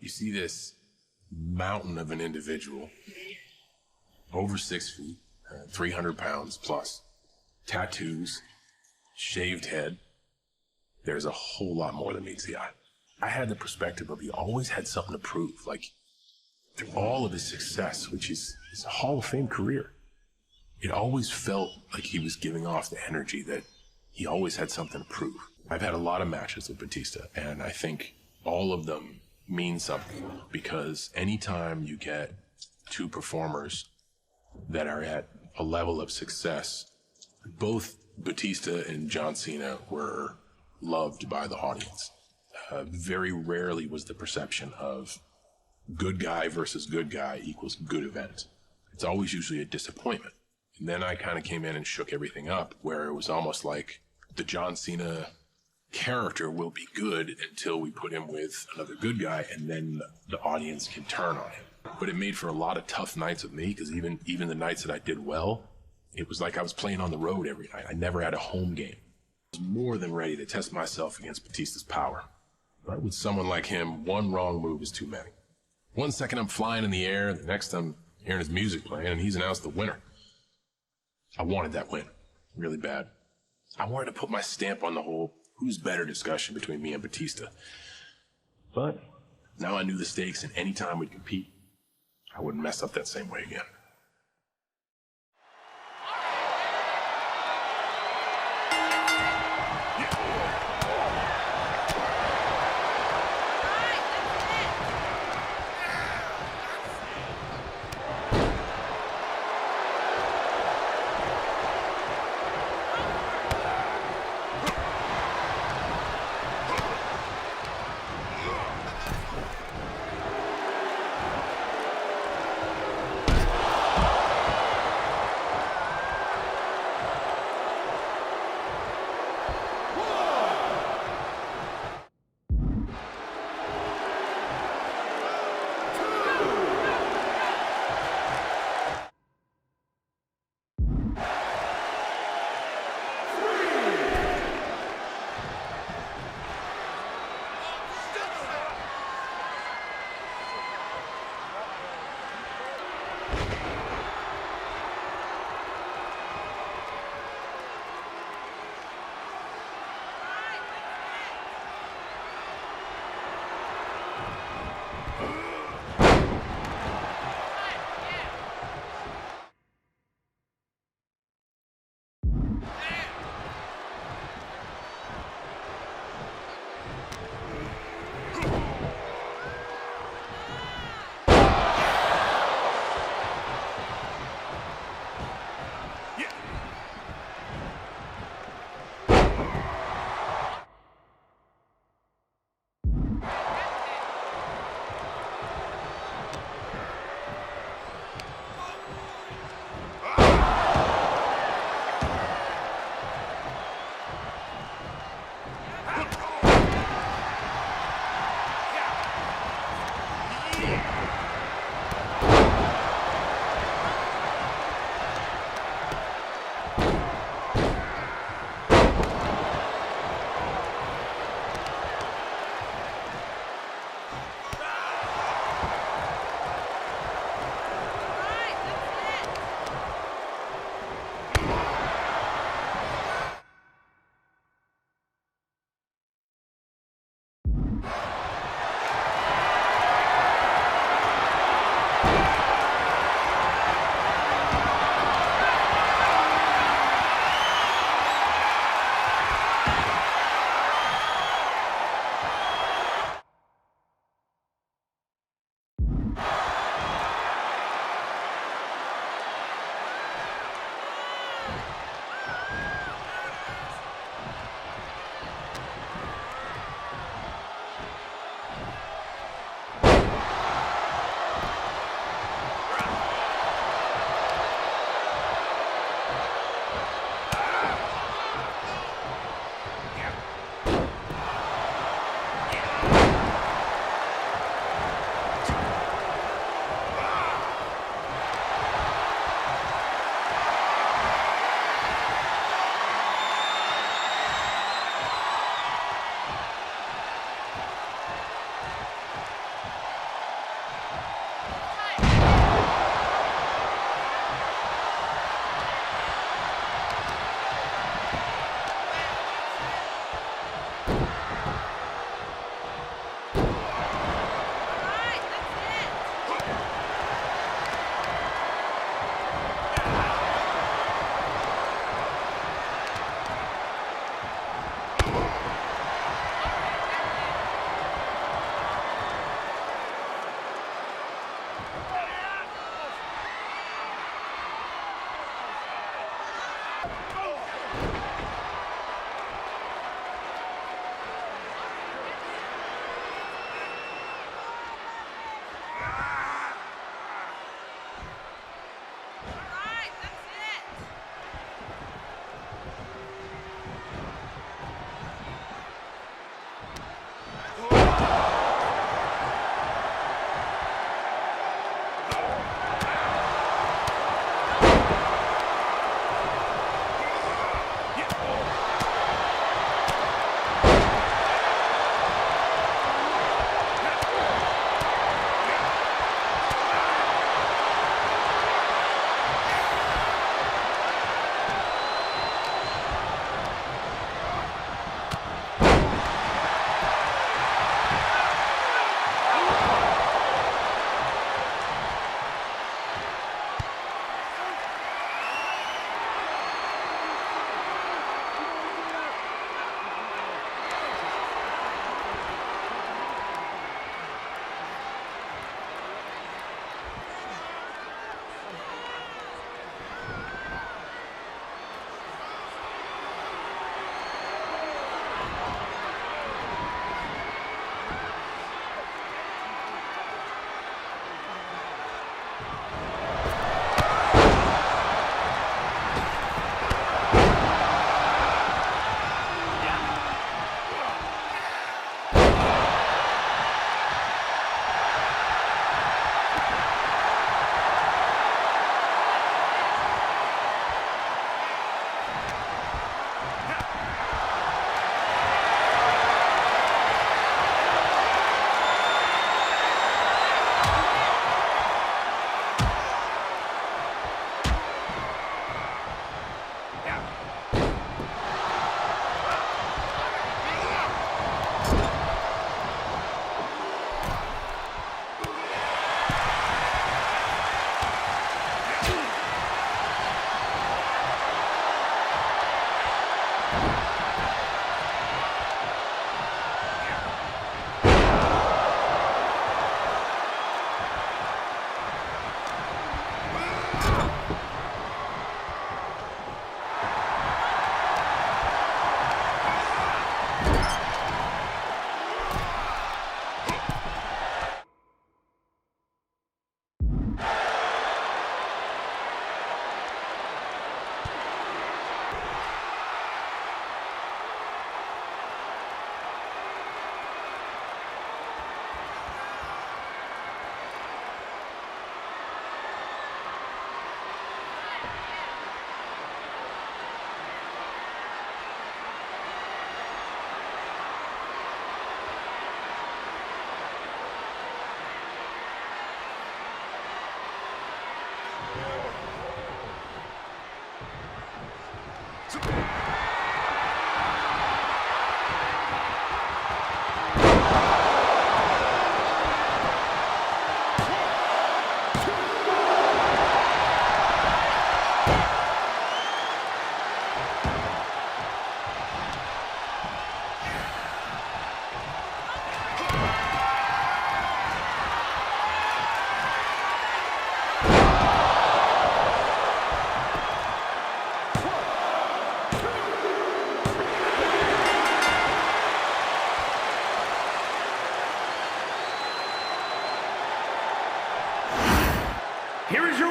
You see this mountain of an individual, over 6 feet, 300 pounds plus, tattoos, shaved head. There's a whole lot more than meets the eye. I had the perspective of he always had something to prove, like through all of his success, which is his Hall of Fame career. It always felt like he was giving off the energy that he always had something to prove. I've had a lot of matches with Batista, and I think all of them mean something, because anytime you get two performers that are at a level of success, both Batista and John Cena were loved by the audience. Very rarely was the perception of good guy versus good guy equals good event. It's always usually a disappointment. And then I kind of came in and shook everything up, where it was almost like the John Cena character will be good until we put him with another good guy, and then the audience can turn on him. But it made for a lot of tough nights with me, because even the nights that I did well, it was like I was playing on the road every night. I never had a home game. I was more than ready to test myself against Batista's power. But with someone like him, one wrong move is too many. 1 second I'm flying in the air, the next I'm hearing his music playing, and he's announced the winner. I wanted that win, really bad. I wanted to put my stamp on the whole who's better discussion between me and Batista. But now I knew the stakes, and any time we'd compete, I wouldn't mess up that same way again.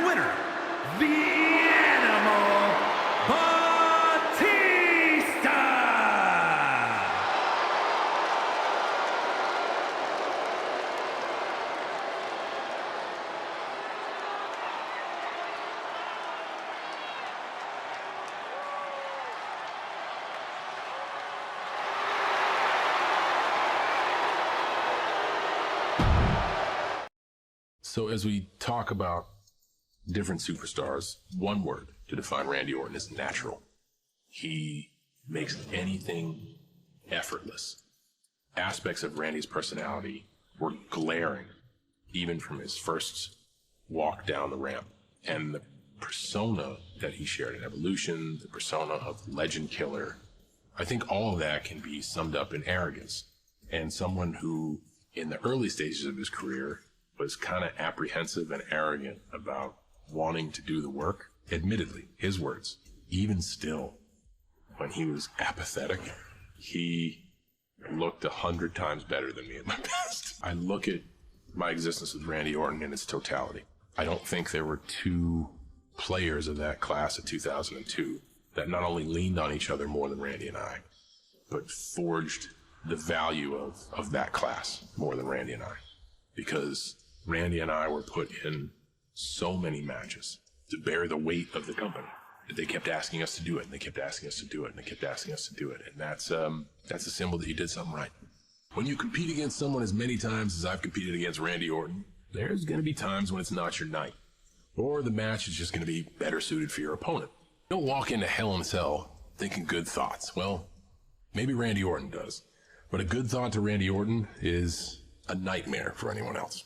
winner, the Animal Batista! So as we talk about different superstars, one word to define Randy Orton is natural. He makes anything effortless. Aspects of Randy's personality were glaring, even from his first walk down the ramp. And the persona that he shared in Evolution, the persona of Legend Killer, I think all of that can be summed up in arrogance. And someone who, in the early stages of his career, was kind of apprehensive and arrogant about wanting to do the work. Admittedly, his words, even still, when he was apathetic, he looked 100 times better than me at my best. I look at my existence with Randy Orton in its totality. I don't think there were two players of that class of 2002 that not only leaned on each other more than Randy and I, but forged the value of that class more than Randy and I. Because Randy and I were put in so many matches to bear the weight of the company that they kept asking us to do it, and they kept asking us to do it, and they kept asking us to do it. And that's a symbol that you did something right. When you compete against someone as many times as I've competed against Randy Orton, there's going to be times when it's not your night, or the match is just going to be better suited for your opponent. Don't walk into Hell in a Cell thinking good thoughts. Well, maybe Randy Orton does, but a good thought to Randy Orton is a nightmare for anyone else.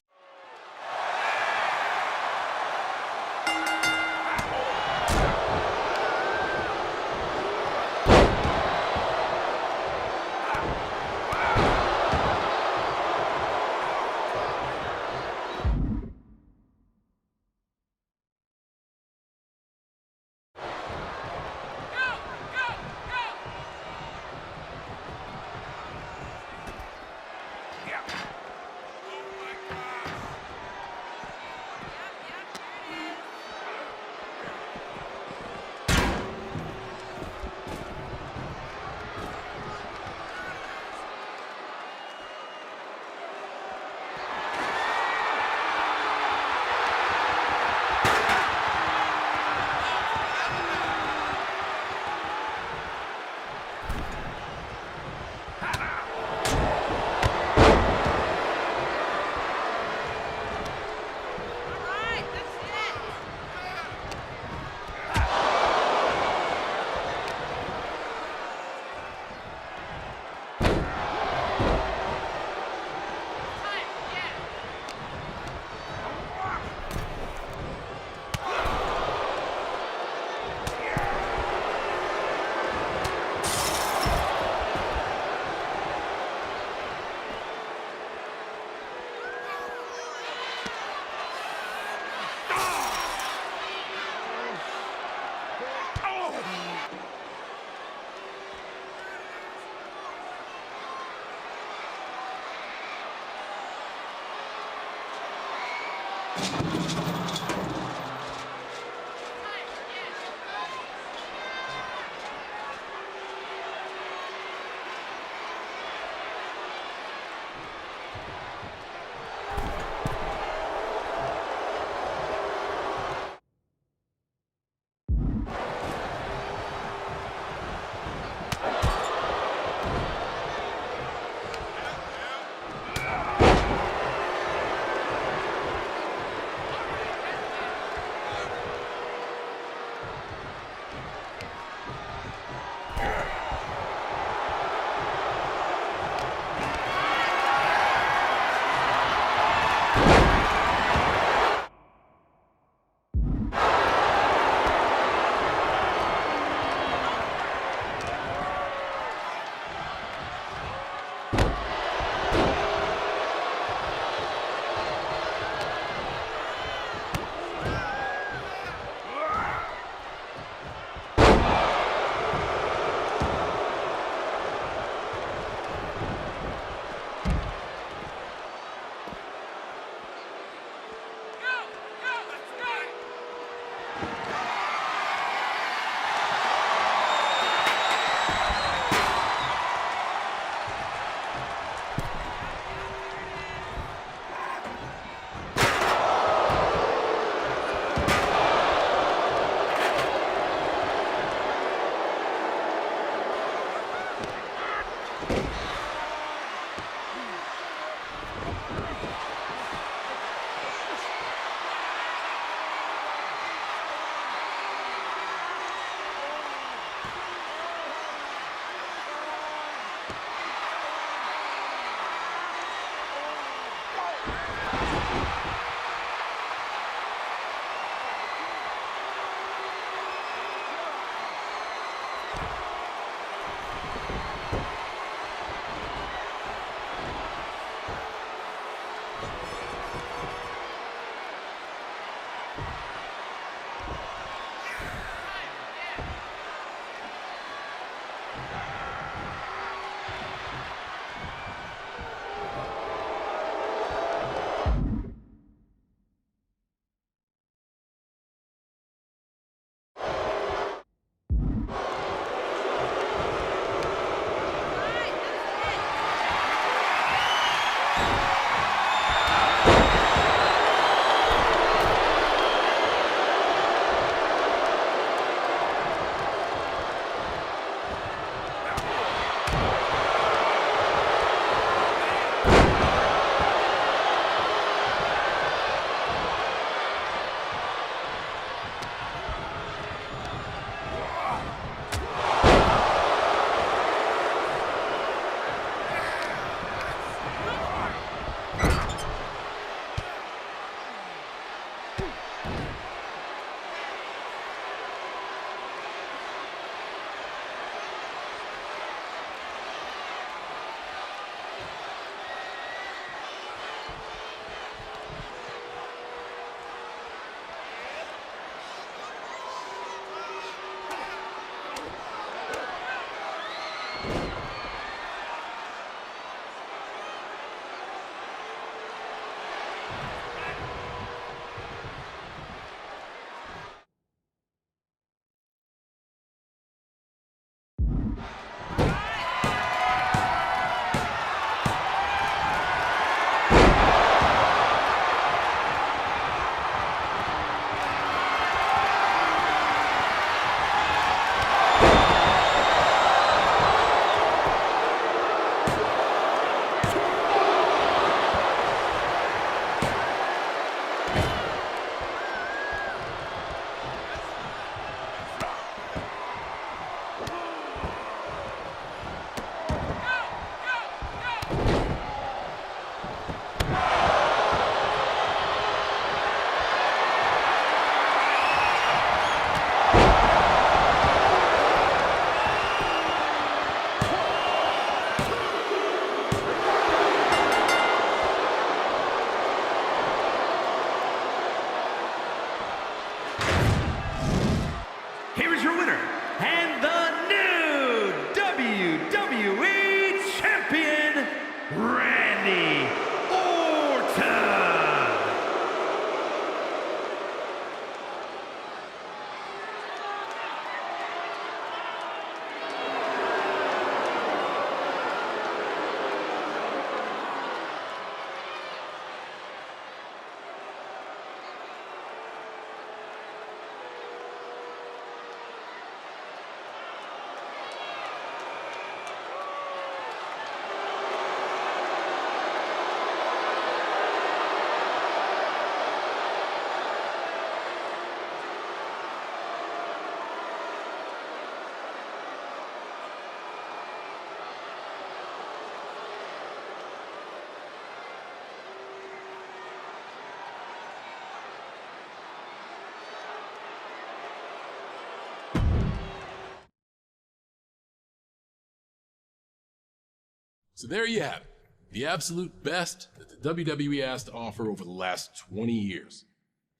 So there you have it. The absolute best that the WWE has to offer over the last 20 years.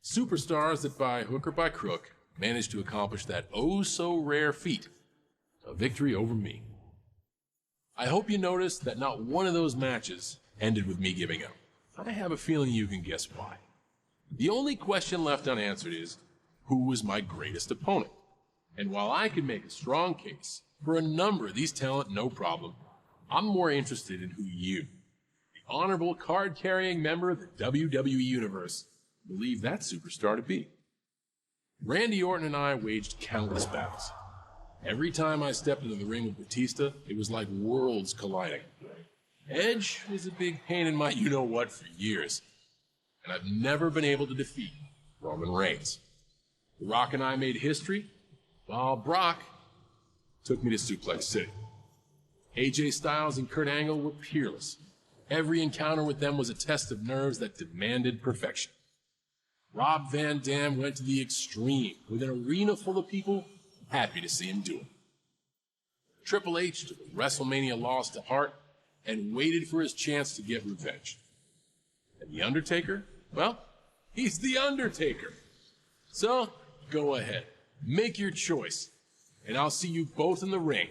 Superstars that by hook or by crook managed to accomplish that oh-so-rare feat, a victory over me. I hope you noticed that not one of those matches ended with me giving up. I have a feeling you can guess why. The only question left unanswered is, who was my greatest opponent? And while I can make a strong case for a number of these talent, no problem, I'm more interested in who you, the honorable card-carrying member of the WWE Universe, believe that superstar to be. Randy Orton and I waged countless battles. Every time I stepped into the ring with Batista, it was like worlds colliding. Edge was a big pain in my you-know-what for years, and I've never been able to defeat Roman Reigns. The Rock and I made history, while Brock took me to Suplex City. AJ Styles and Kurt Angle were peerless. Every encounter with them was a test of nerves that demanded perfection. Rob Van Dam went to the extreme, with an arena full of people happy to see him do it. Triple H took a WrestleMania loss to heart and waited for his chance to get revenge. And The Undertaker? Well, he's The Undertaker. So, go ahead, make your choice, and I'll see you both in the ring.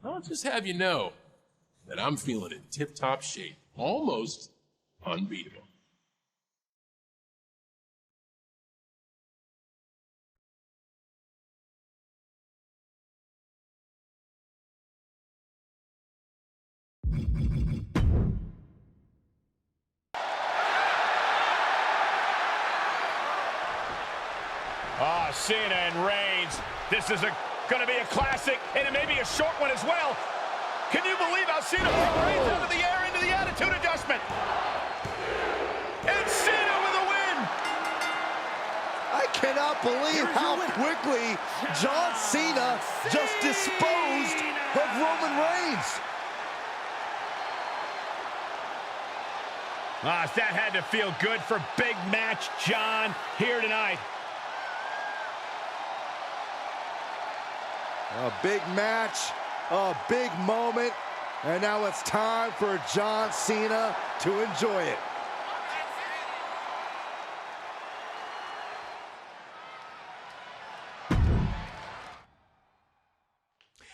I'll just have you know that I'm feeling in tip-top shape, almost unbeatable. Cena and Reigns. This is going to be a classic, and it may be a short one as well. Can you believe how Cena threw Reigns out of the air into the attitude adjustment? And Cena with a win. I cannot believe how quickly John Cena just disposed of Roman Reigns. That had to feel good for big match John here tonight. A big match, a big moment, and now it's time for John Cena to enjoy it.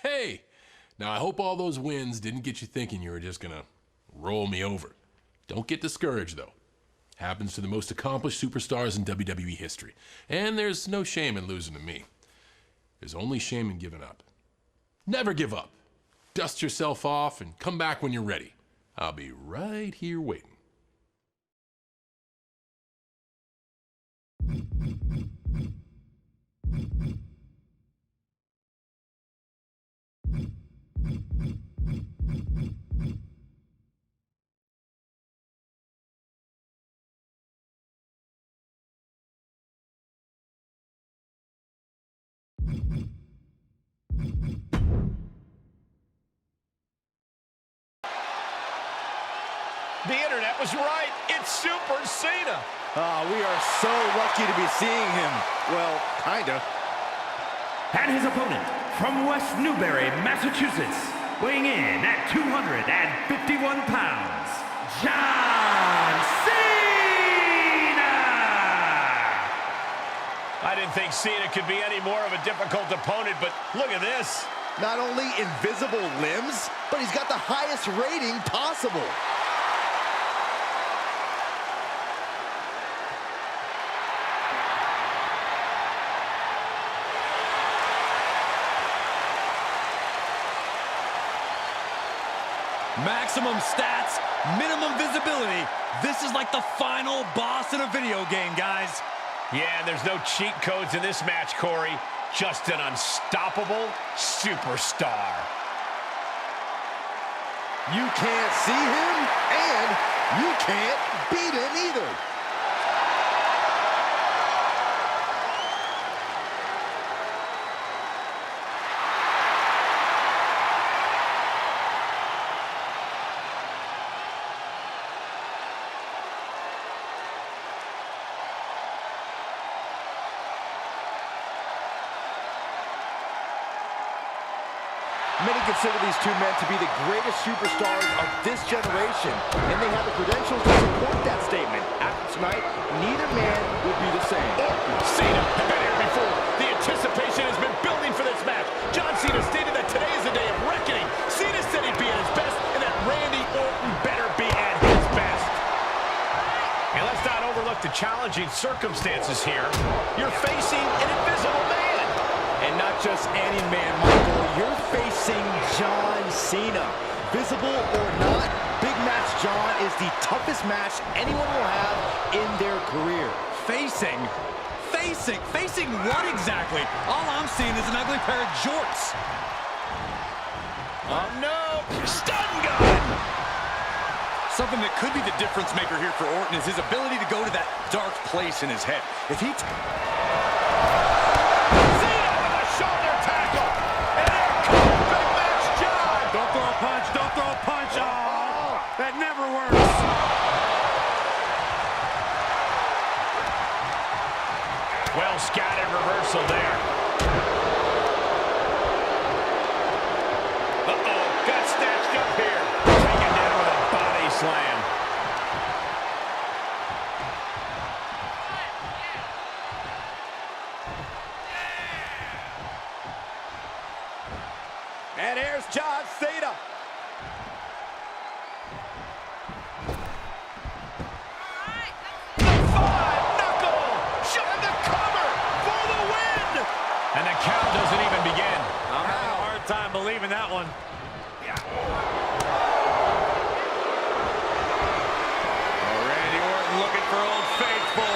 Hey! Now I hope all those wins didn't get you thinking you were just gonna roll me over. Don't get discouraged though. Happens to the most accomplished superstars in WWE history. And there's no shame in losing to me. There's only shame in giving up. Never give up. Dust yourself off and come back when you're ready. I'll be right here waiting. The internet was right. It's Super Cena. We are so lucky to be seeing him. Well, kinda. And his opponent from West Newbury, Massachusetts, weighing in at 251 pounds, John Cena! I didn't think Cena could be any more of a difficult opponent, but look at this. Not only invisible limbs, but he's got the highest rating possible. Maximum stats, minimum visibility. This is like the final boss in a video game, guys. Yeah, there's no cheat codes in this match, Corey. Just an unstoppable superstar. You can't see him, and you can't beat him either. Many consider these two men to be the greatest superstars of this generation, and they have the credentials to support that statement. After tonight, neither man would be the same. Cena has been here before. The anticipation has been building for this match. John Cena stated that today is the day of reckoning. Cena said he'd be at his best, and that Randy Orton better be at his best. And let's not overlook the challenging circumstances here. You're facing an invisible man. And not just any man, Michael. You're facing John Cena. Visible or not, Big Match John is the toughest match anyone will have in their career. Facing what exactly? All I'm seeing is an ugly pair of jorts. Oh no, stun gun! Something that could be the difference maker here for Orton is his ability to go to that dark place in his head. If he... Cena with a shoulder tackle! And here comes Big Match John! Don't throw a punch, don't throw a punch! Oh, that never works! Well scattered reversal there. Uh-oh, got snatched up here. Taken down with a body slam. And here's John Cena. And the count doesn't even begin. I'm having a hard time believing that one. Oh, Randy Orton looking for Old Faithful.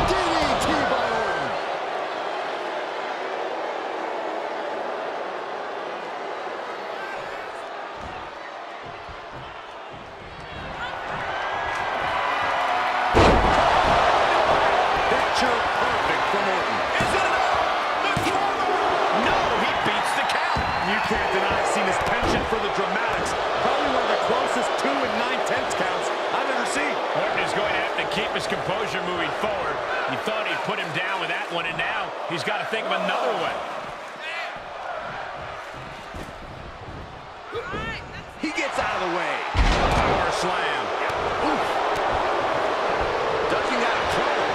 DDT by Orton. Perfect from Orton. Is it enough? The cover! No, he beats the count. You can't deny Cena's penchant for the dramatics. Probably one of the closest 2 9/10 counts I've ever seen. Orton is going to have to keep his composure moving forward. You thought he'd put him down with that one, and now he's got to think of another way. He gets out of the way. Power slam. Oof. Ducking out of trouble.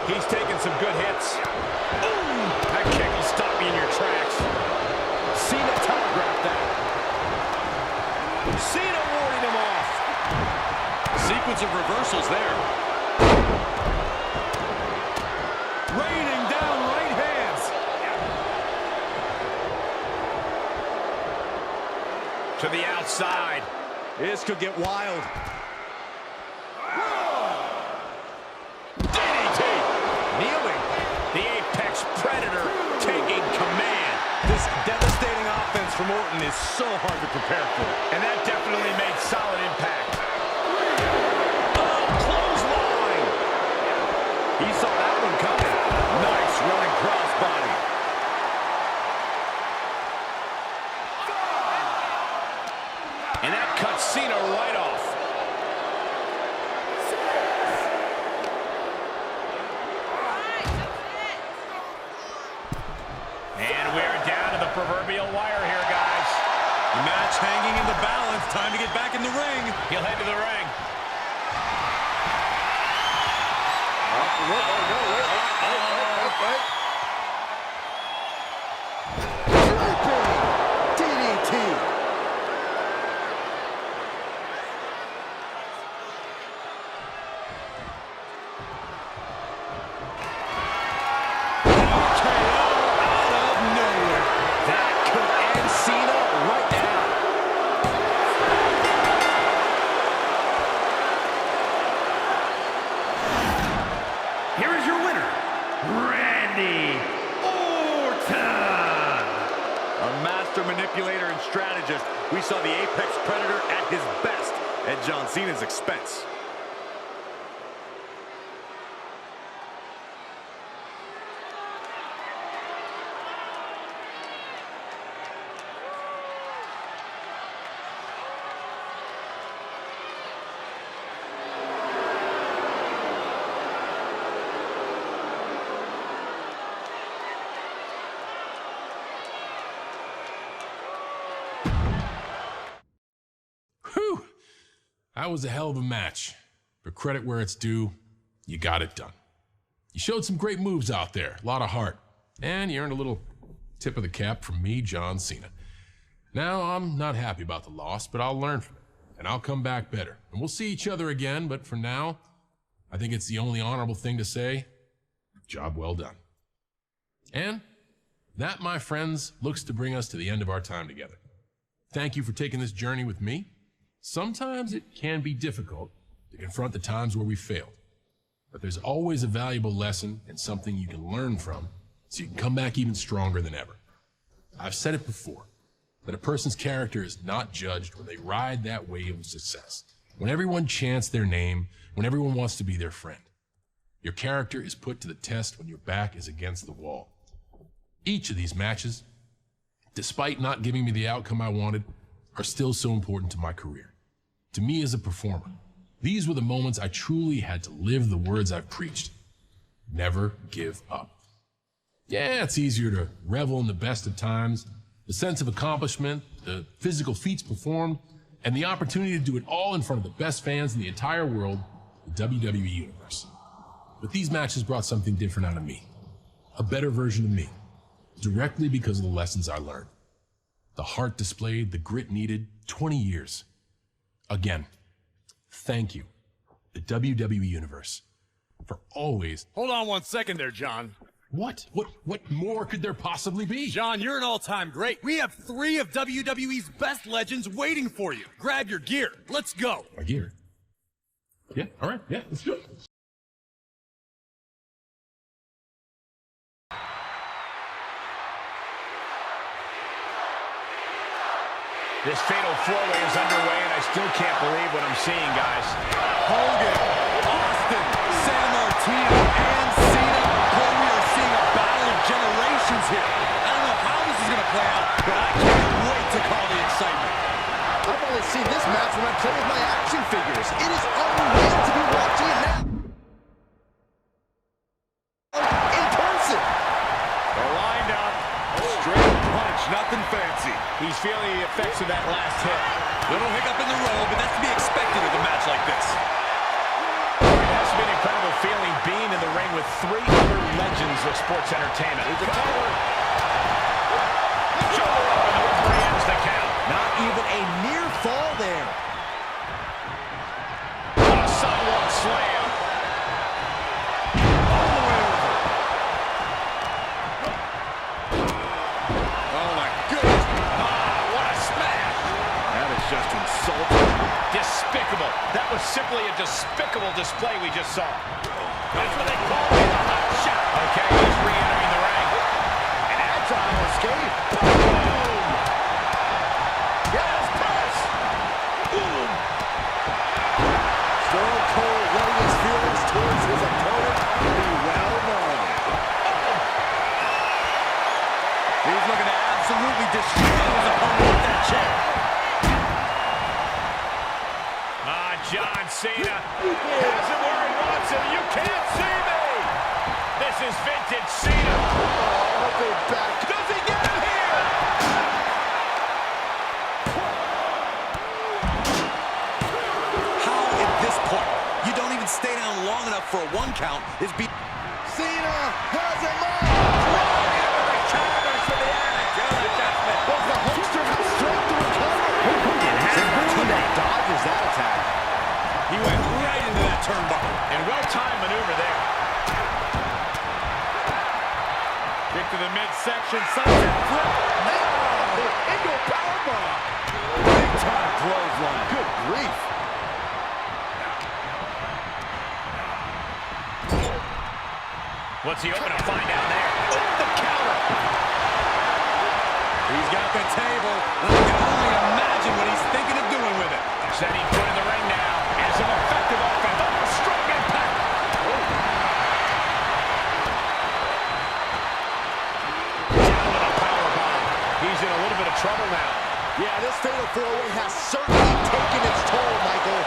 He's taking some good hits. Ooh, that kick will stop you in your tracks. Cena telegraphed that. Cena warding him off. Sequence of reversals there. Raining down right hands. To the outside. This could get wild. DDT. Kneeling. The Apex Predator taking command. This devastating offense from Orton is so hard to prepare for. And that definitely made solid impact. Oh, clothesline. He saw that one coming. Nice running crossbody. And that cuts Cena right off. And we're down to the proverbial wire here, guys. The match hanging in the balance. Time to get back in the ring. He'll head to the ring. DDT. Here is your winner, Randy Orton. A master manipulator and strategist. We saw the Apex Predator at his best at John Cena's expense. That was a hell of a match. For credit where it's due, you got it done. You showed some great moves out there, a lot of heart, and you earned a little tip of the cap from me, John Cena. Now, I'm not happy about the loss, but I'll learn from it, and I'll come back better. And we'll see each other again, but for now, I think it's the only honorable thing to say, job well done. And that, my friends, looks to bring us to the end of our time together. Thank you for taking this journey with me. Sometimes it can be difficult to confront the times where we failed, but there's always a valuable lesson and something you can learn from so you can come back even stronger than ever. I've said it before, that a person's character is not judged when they ride that wave of success, when everyone chants their name, when everyone wants to be their friend. Your character is put to the test when your back is against the wall. Each of these matches, despite not giving me the outcome I wanted, are still so important to my career. To me as a performer, these were the moments I truly had to live the words I've preached. Never give up. Yeah, it's easier to revel in the best of times, the sense of accomplishment, the physical feats performed, and the opportunity to do it all in front of the best fans in the entire world, the WWE Universe. But these matches brought something different out of me. A better version of me, directly because of the lessons I learned. The heart displayed, the grit needed, 20 years. Again, thank you, the WWE Universe, for always... Hold on 1 second there, John. What more could there possibly be? John, you're an all-time great. We have 3 of WWE's best legends waiting for you. Grab your gear. Let's go. My gear? Yeah, all right, yeah, let's do it. This fatal four-way is underway, and I still can't believe what I'm seeing, guys. Hogan, Austin, San Martino, and Cena. Boy, we are seeing a battle of generations here. I don't know how this is going to play out, but I can't wait to call the excitement. I've only seen this match when I play with my action figures. It is unreal to be watching it now. In person. They're lined up. Straight punch, nothing fancy. He's feeling the effects of that last hit. Little hiccup in the road, but that's to be expected with a match like this. It has to be an incredible feeling being in the ring with 3 other legends of sports entertainment. Here's the cover. Shoulder up, and the referee ends the count. Not even a near fall there. A sidewalk slam. All the way over. Oh my goodness. What a smash. That is just insulting. Despicable. That was simply a despicable display we just saw. That's what they call it, a hot shot. Okay, he's re-entering the ring. An agile escape. Boom. Yes, press. Boom. Stone Cold letting his feelings towards his opponent be well known. He's looking to absolutely destroy his opponent with that chair. John Cena has it where he wants it. You can't see me. This is vintage Cena. Oh, they're back. Does he get it here? How at this point, you don't even stay down long enough for a 1 count, is beat. Cena has him up. Right into the shoulders for the attitude adjustment. Does the Hulkster have strength to recover? San Martino dodges that attack. He went right into that turnbuckle. And well-timed maneuver there. Kick to the midsection. Sunset flip. Into a powerbomb. Big time clothesline. Good grief. What's he open to find out there? Oh, the counter. He's got the table. I can only imagine what he's thinking of doing with it. Setting foot in the ring now. And some effective offense. Oh, strong impact. Down with a powerbomb. He's in a little bit of trouble now. Yeah, this fatal four-way has certainly taken its toll, Michael.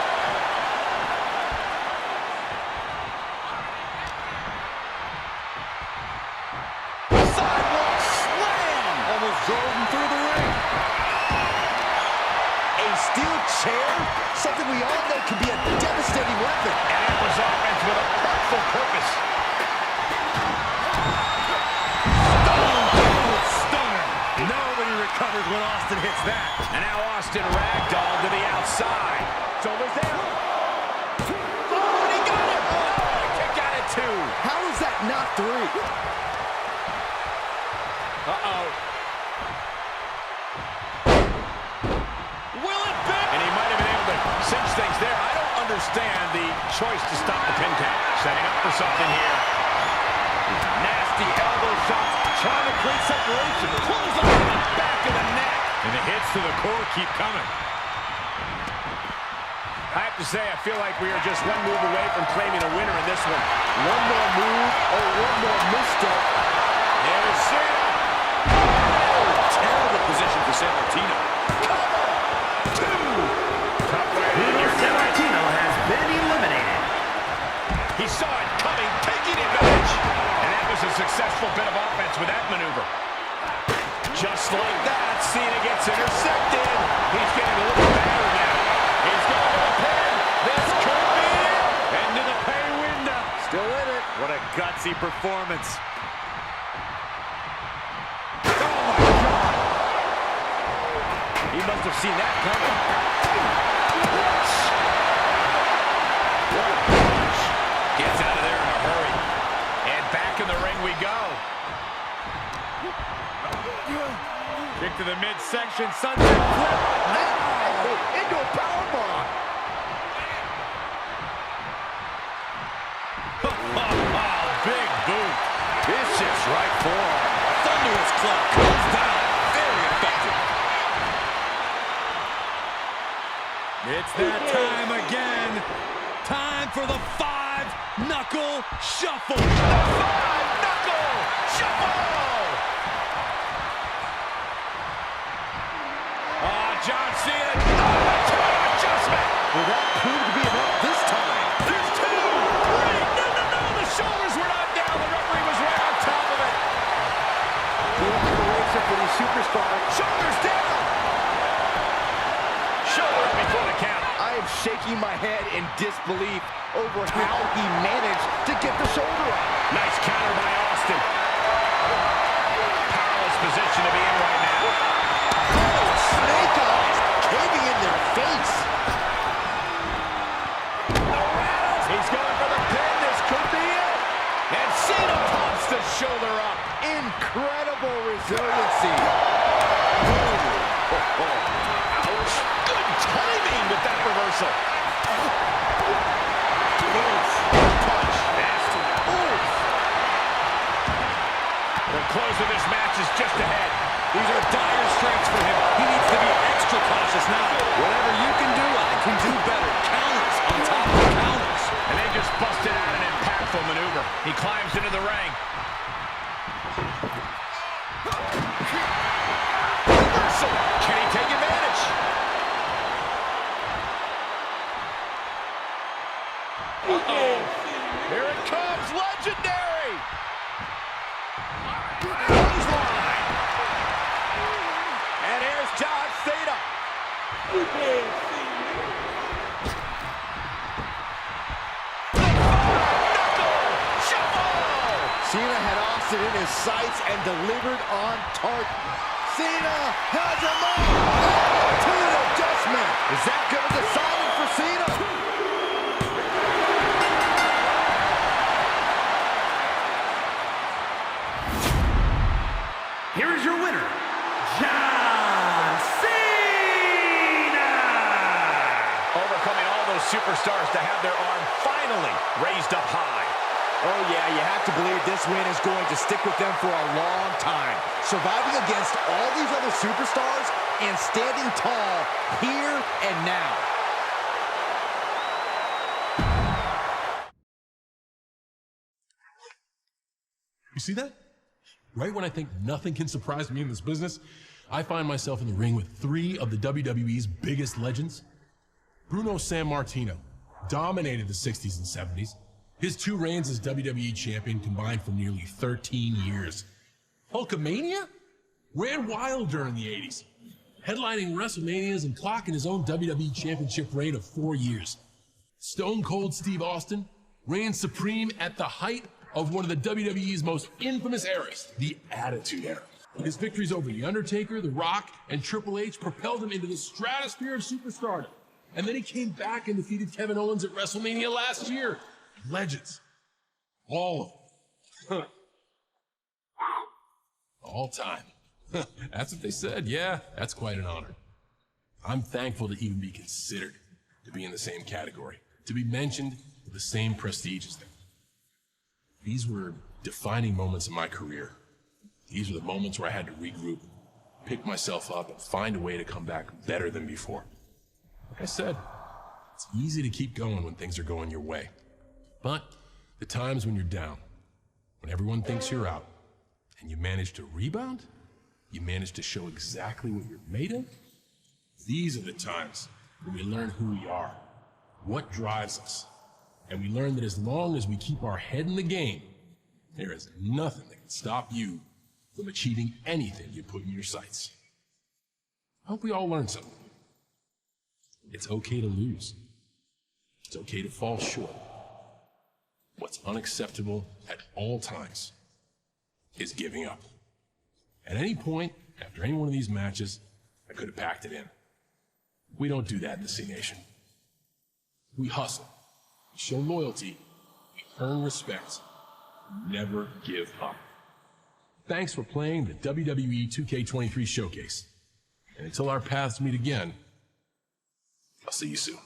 Almost drove him through the ring. A steel chair, something we all know can be a devastating weapon. And it was offense with a hurtful purpose. Stunner. Nobody recovers when Austin hits that. And now Austin ragdoll to the outside. Shoulders down. Oh, and he got it. Oh, kick out at 2. How is that not 3? Uh-oh. Will it be? And he might have been able to cinch things there. I don't understand the choice to stop the pin count. Setting up for something here. Nasty elbow shots, trying to create separation. Pulls on the back of the neck. And the hits to the core keep coming. I have to say, I feel like we are just one move away from claiming a winner in this one. One more move or one more misstep. And it's Cena. Terrible position for San Martino. Martino has been eliminated. He saw it coming, taking advantage. And that was a successful bit of offense with that maneuver. Just like that, Cena gets intercepted. He's getting a little battered now. He's going to the pin. This could be it. Into the pay window. Still in it. What a gutsy performance. He must have seen that coming. Gets out of there in a hurry. And back in the ring we go. Kick to the midsection. Sunset flip. Into a powerbomb. Big boot. Vicious right forearm. Thunderous club comes down. Very effective. It's that time again. Time for the 5-knuckle shuffle. The 5-knuckle shuffle. John Cena. Adjustment. Will that prove to be enough this time? There's 2, 3. No. The shoulders were not down. The referee was right on top of it. The operation for the superstar. Shoulders down. Shoulder up before the count. I am shaking my head in disbelief over how he managed to get the shoulder up. Nice counter by Austin. Powerless position to be in right now. Oh, snake eyes caving in their face. He's going for the pin. This could be it. And Cena pumps the shoulder up. Incredible resiliency. Ouch. Good timing with that reversal. Punch. Nasty. The close of this match is just ahead. These are dire straits for him. He needs to be extra cautious now. Whatever you can do, I can do better. Counters on top of counters. And they just busted out an impactful maneuver. He climbs into the ring. Reversal. Can he take advantage? Uh-oh. Here it comes. Legendary. Clothesline. And here's John Cena. Cena had Austin in his sights and delivered on target. Cena has him up. Attitude adjustment. Is that going to decide it for Cena? Here is your winner, John Cena! Overcoming all those superstars to have their arm finally raised up high. Oh yeah, you have to believe this win is going to stick with them for a long time. Surviving against all these other superstars and standing tall here and now. You see that? Right when I think nothing can surprise me in this business, I find myself in the ring with 3 of the WWE's biggest legends. Bruno Sammartino dominated the 60s and 70s. His 2 reigns as WWE champion combined for nearly 13 years. Hulkamania ran wild during the 80s. headlining WrestleManias and clocking his own WWE Championship reign of 4 years. Stone Cold Steve Austin reigned supreme at the height of one of the WWE's most infamous eras, the Attitude Era. His victories over The Undertaker, The Rock, and Triple H propelled him into the stratosphere of superstardom. And then he came back and defeated Kevin Owens at WrestleMania last year. Legends. All of them. All time. That's what they said. Yeah, that's quite an honor. I'm thankful to even be considered to be in the same category, to be mentioned with the same prestige as them. These were defining moments in my career. These were the moments where I had to regroup, pick myself up, and find a way to come back better than before. Like I said, it's easy to keep going when things are going your way. But the times when you're down, when everyone thinks you're out, and you manage to rebound, you manage to show exactly what you're made of, these are the times when we learn who we are, what drives us, and we learn that as long as we keep our head in the game, there is nothing that can stop you from achieving anything you put in your sights. I hope we all learn something. It's okay to lose. It's okay to fall short. What's unacceptable at all times is giving up. At any point, after any one of these matches, I could have packed it in. We don't do that in the C Nation. We hustle, we show loyalty, we earn respect, we never give up. Thanks for playing the WWE 2K23 Showcase. And until our paths meet again, I'll see you soon.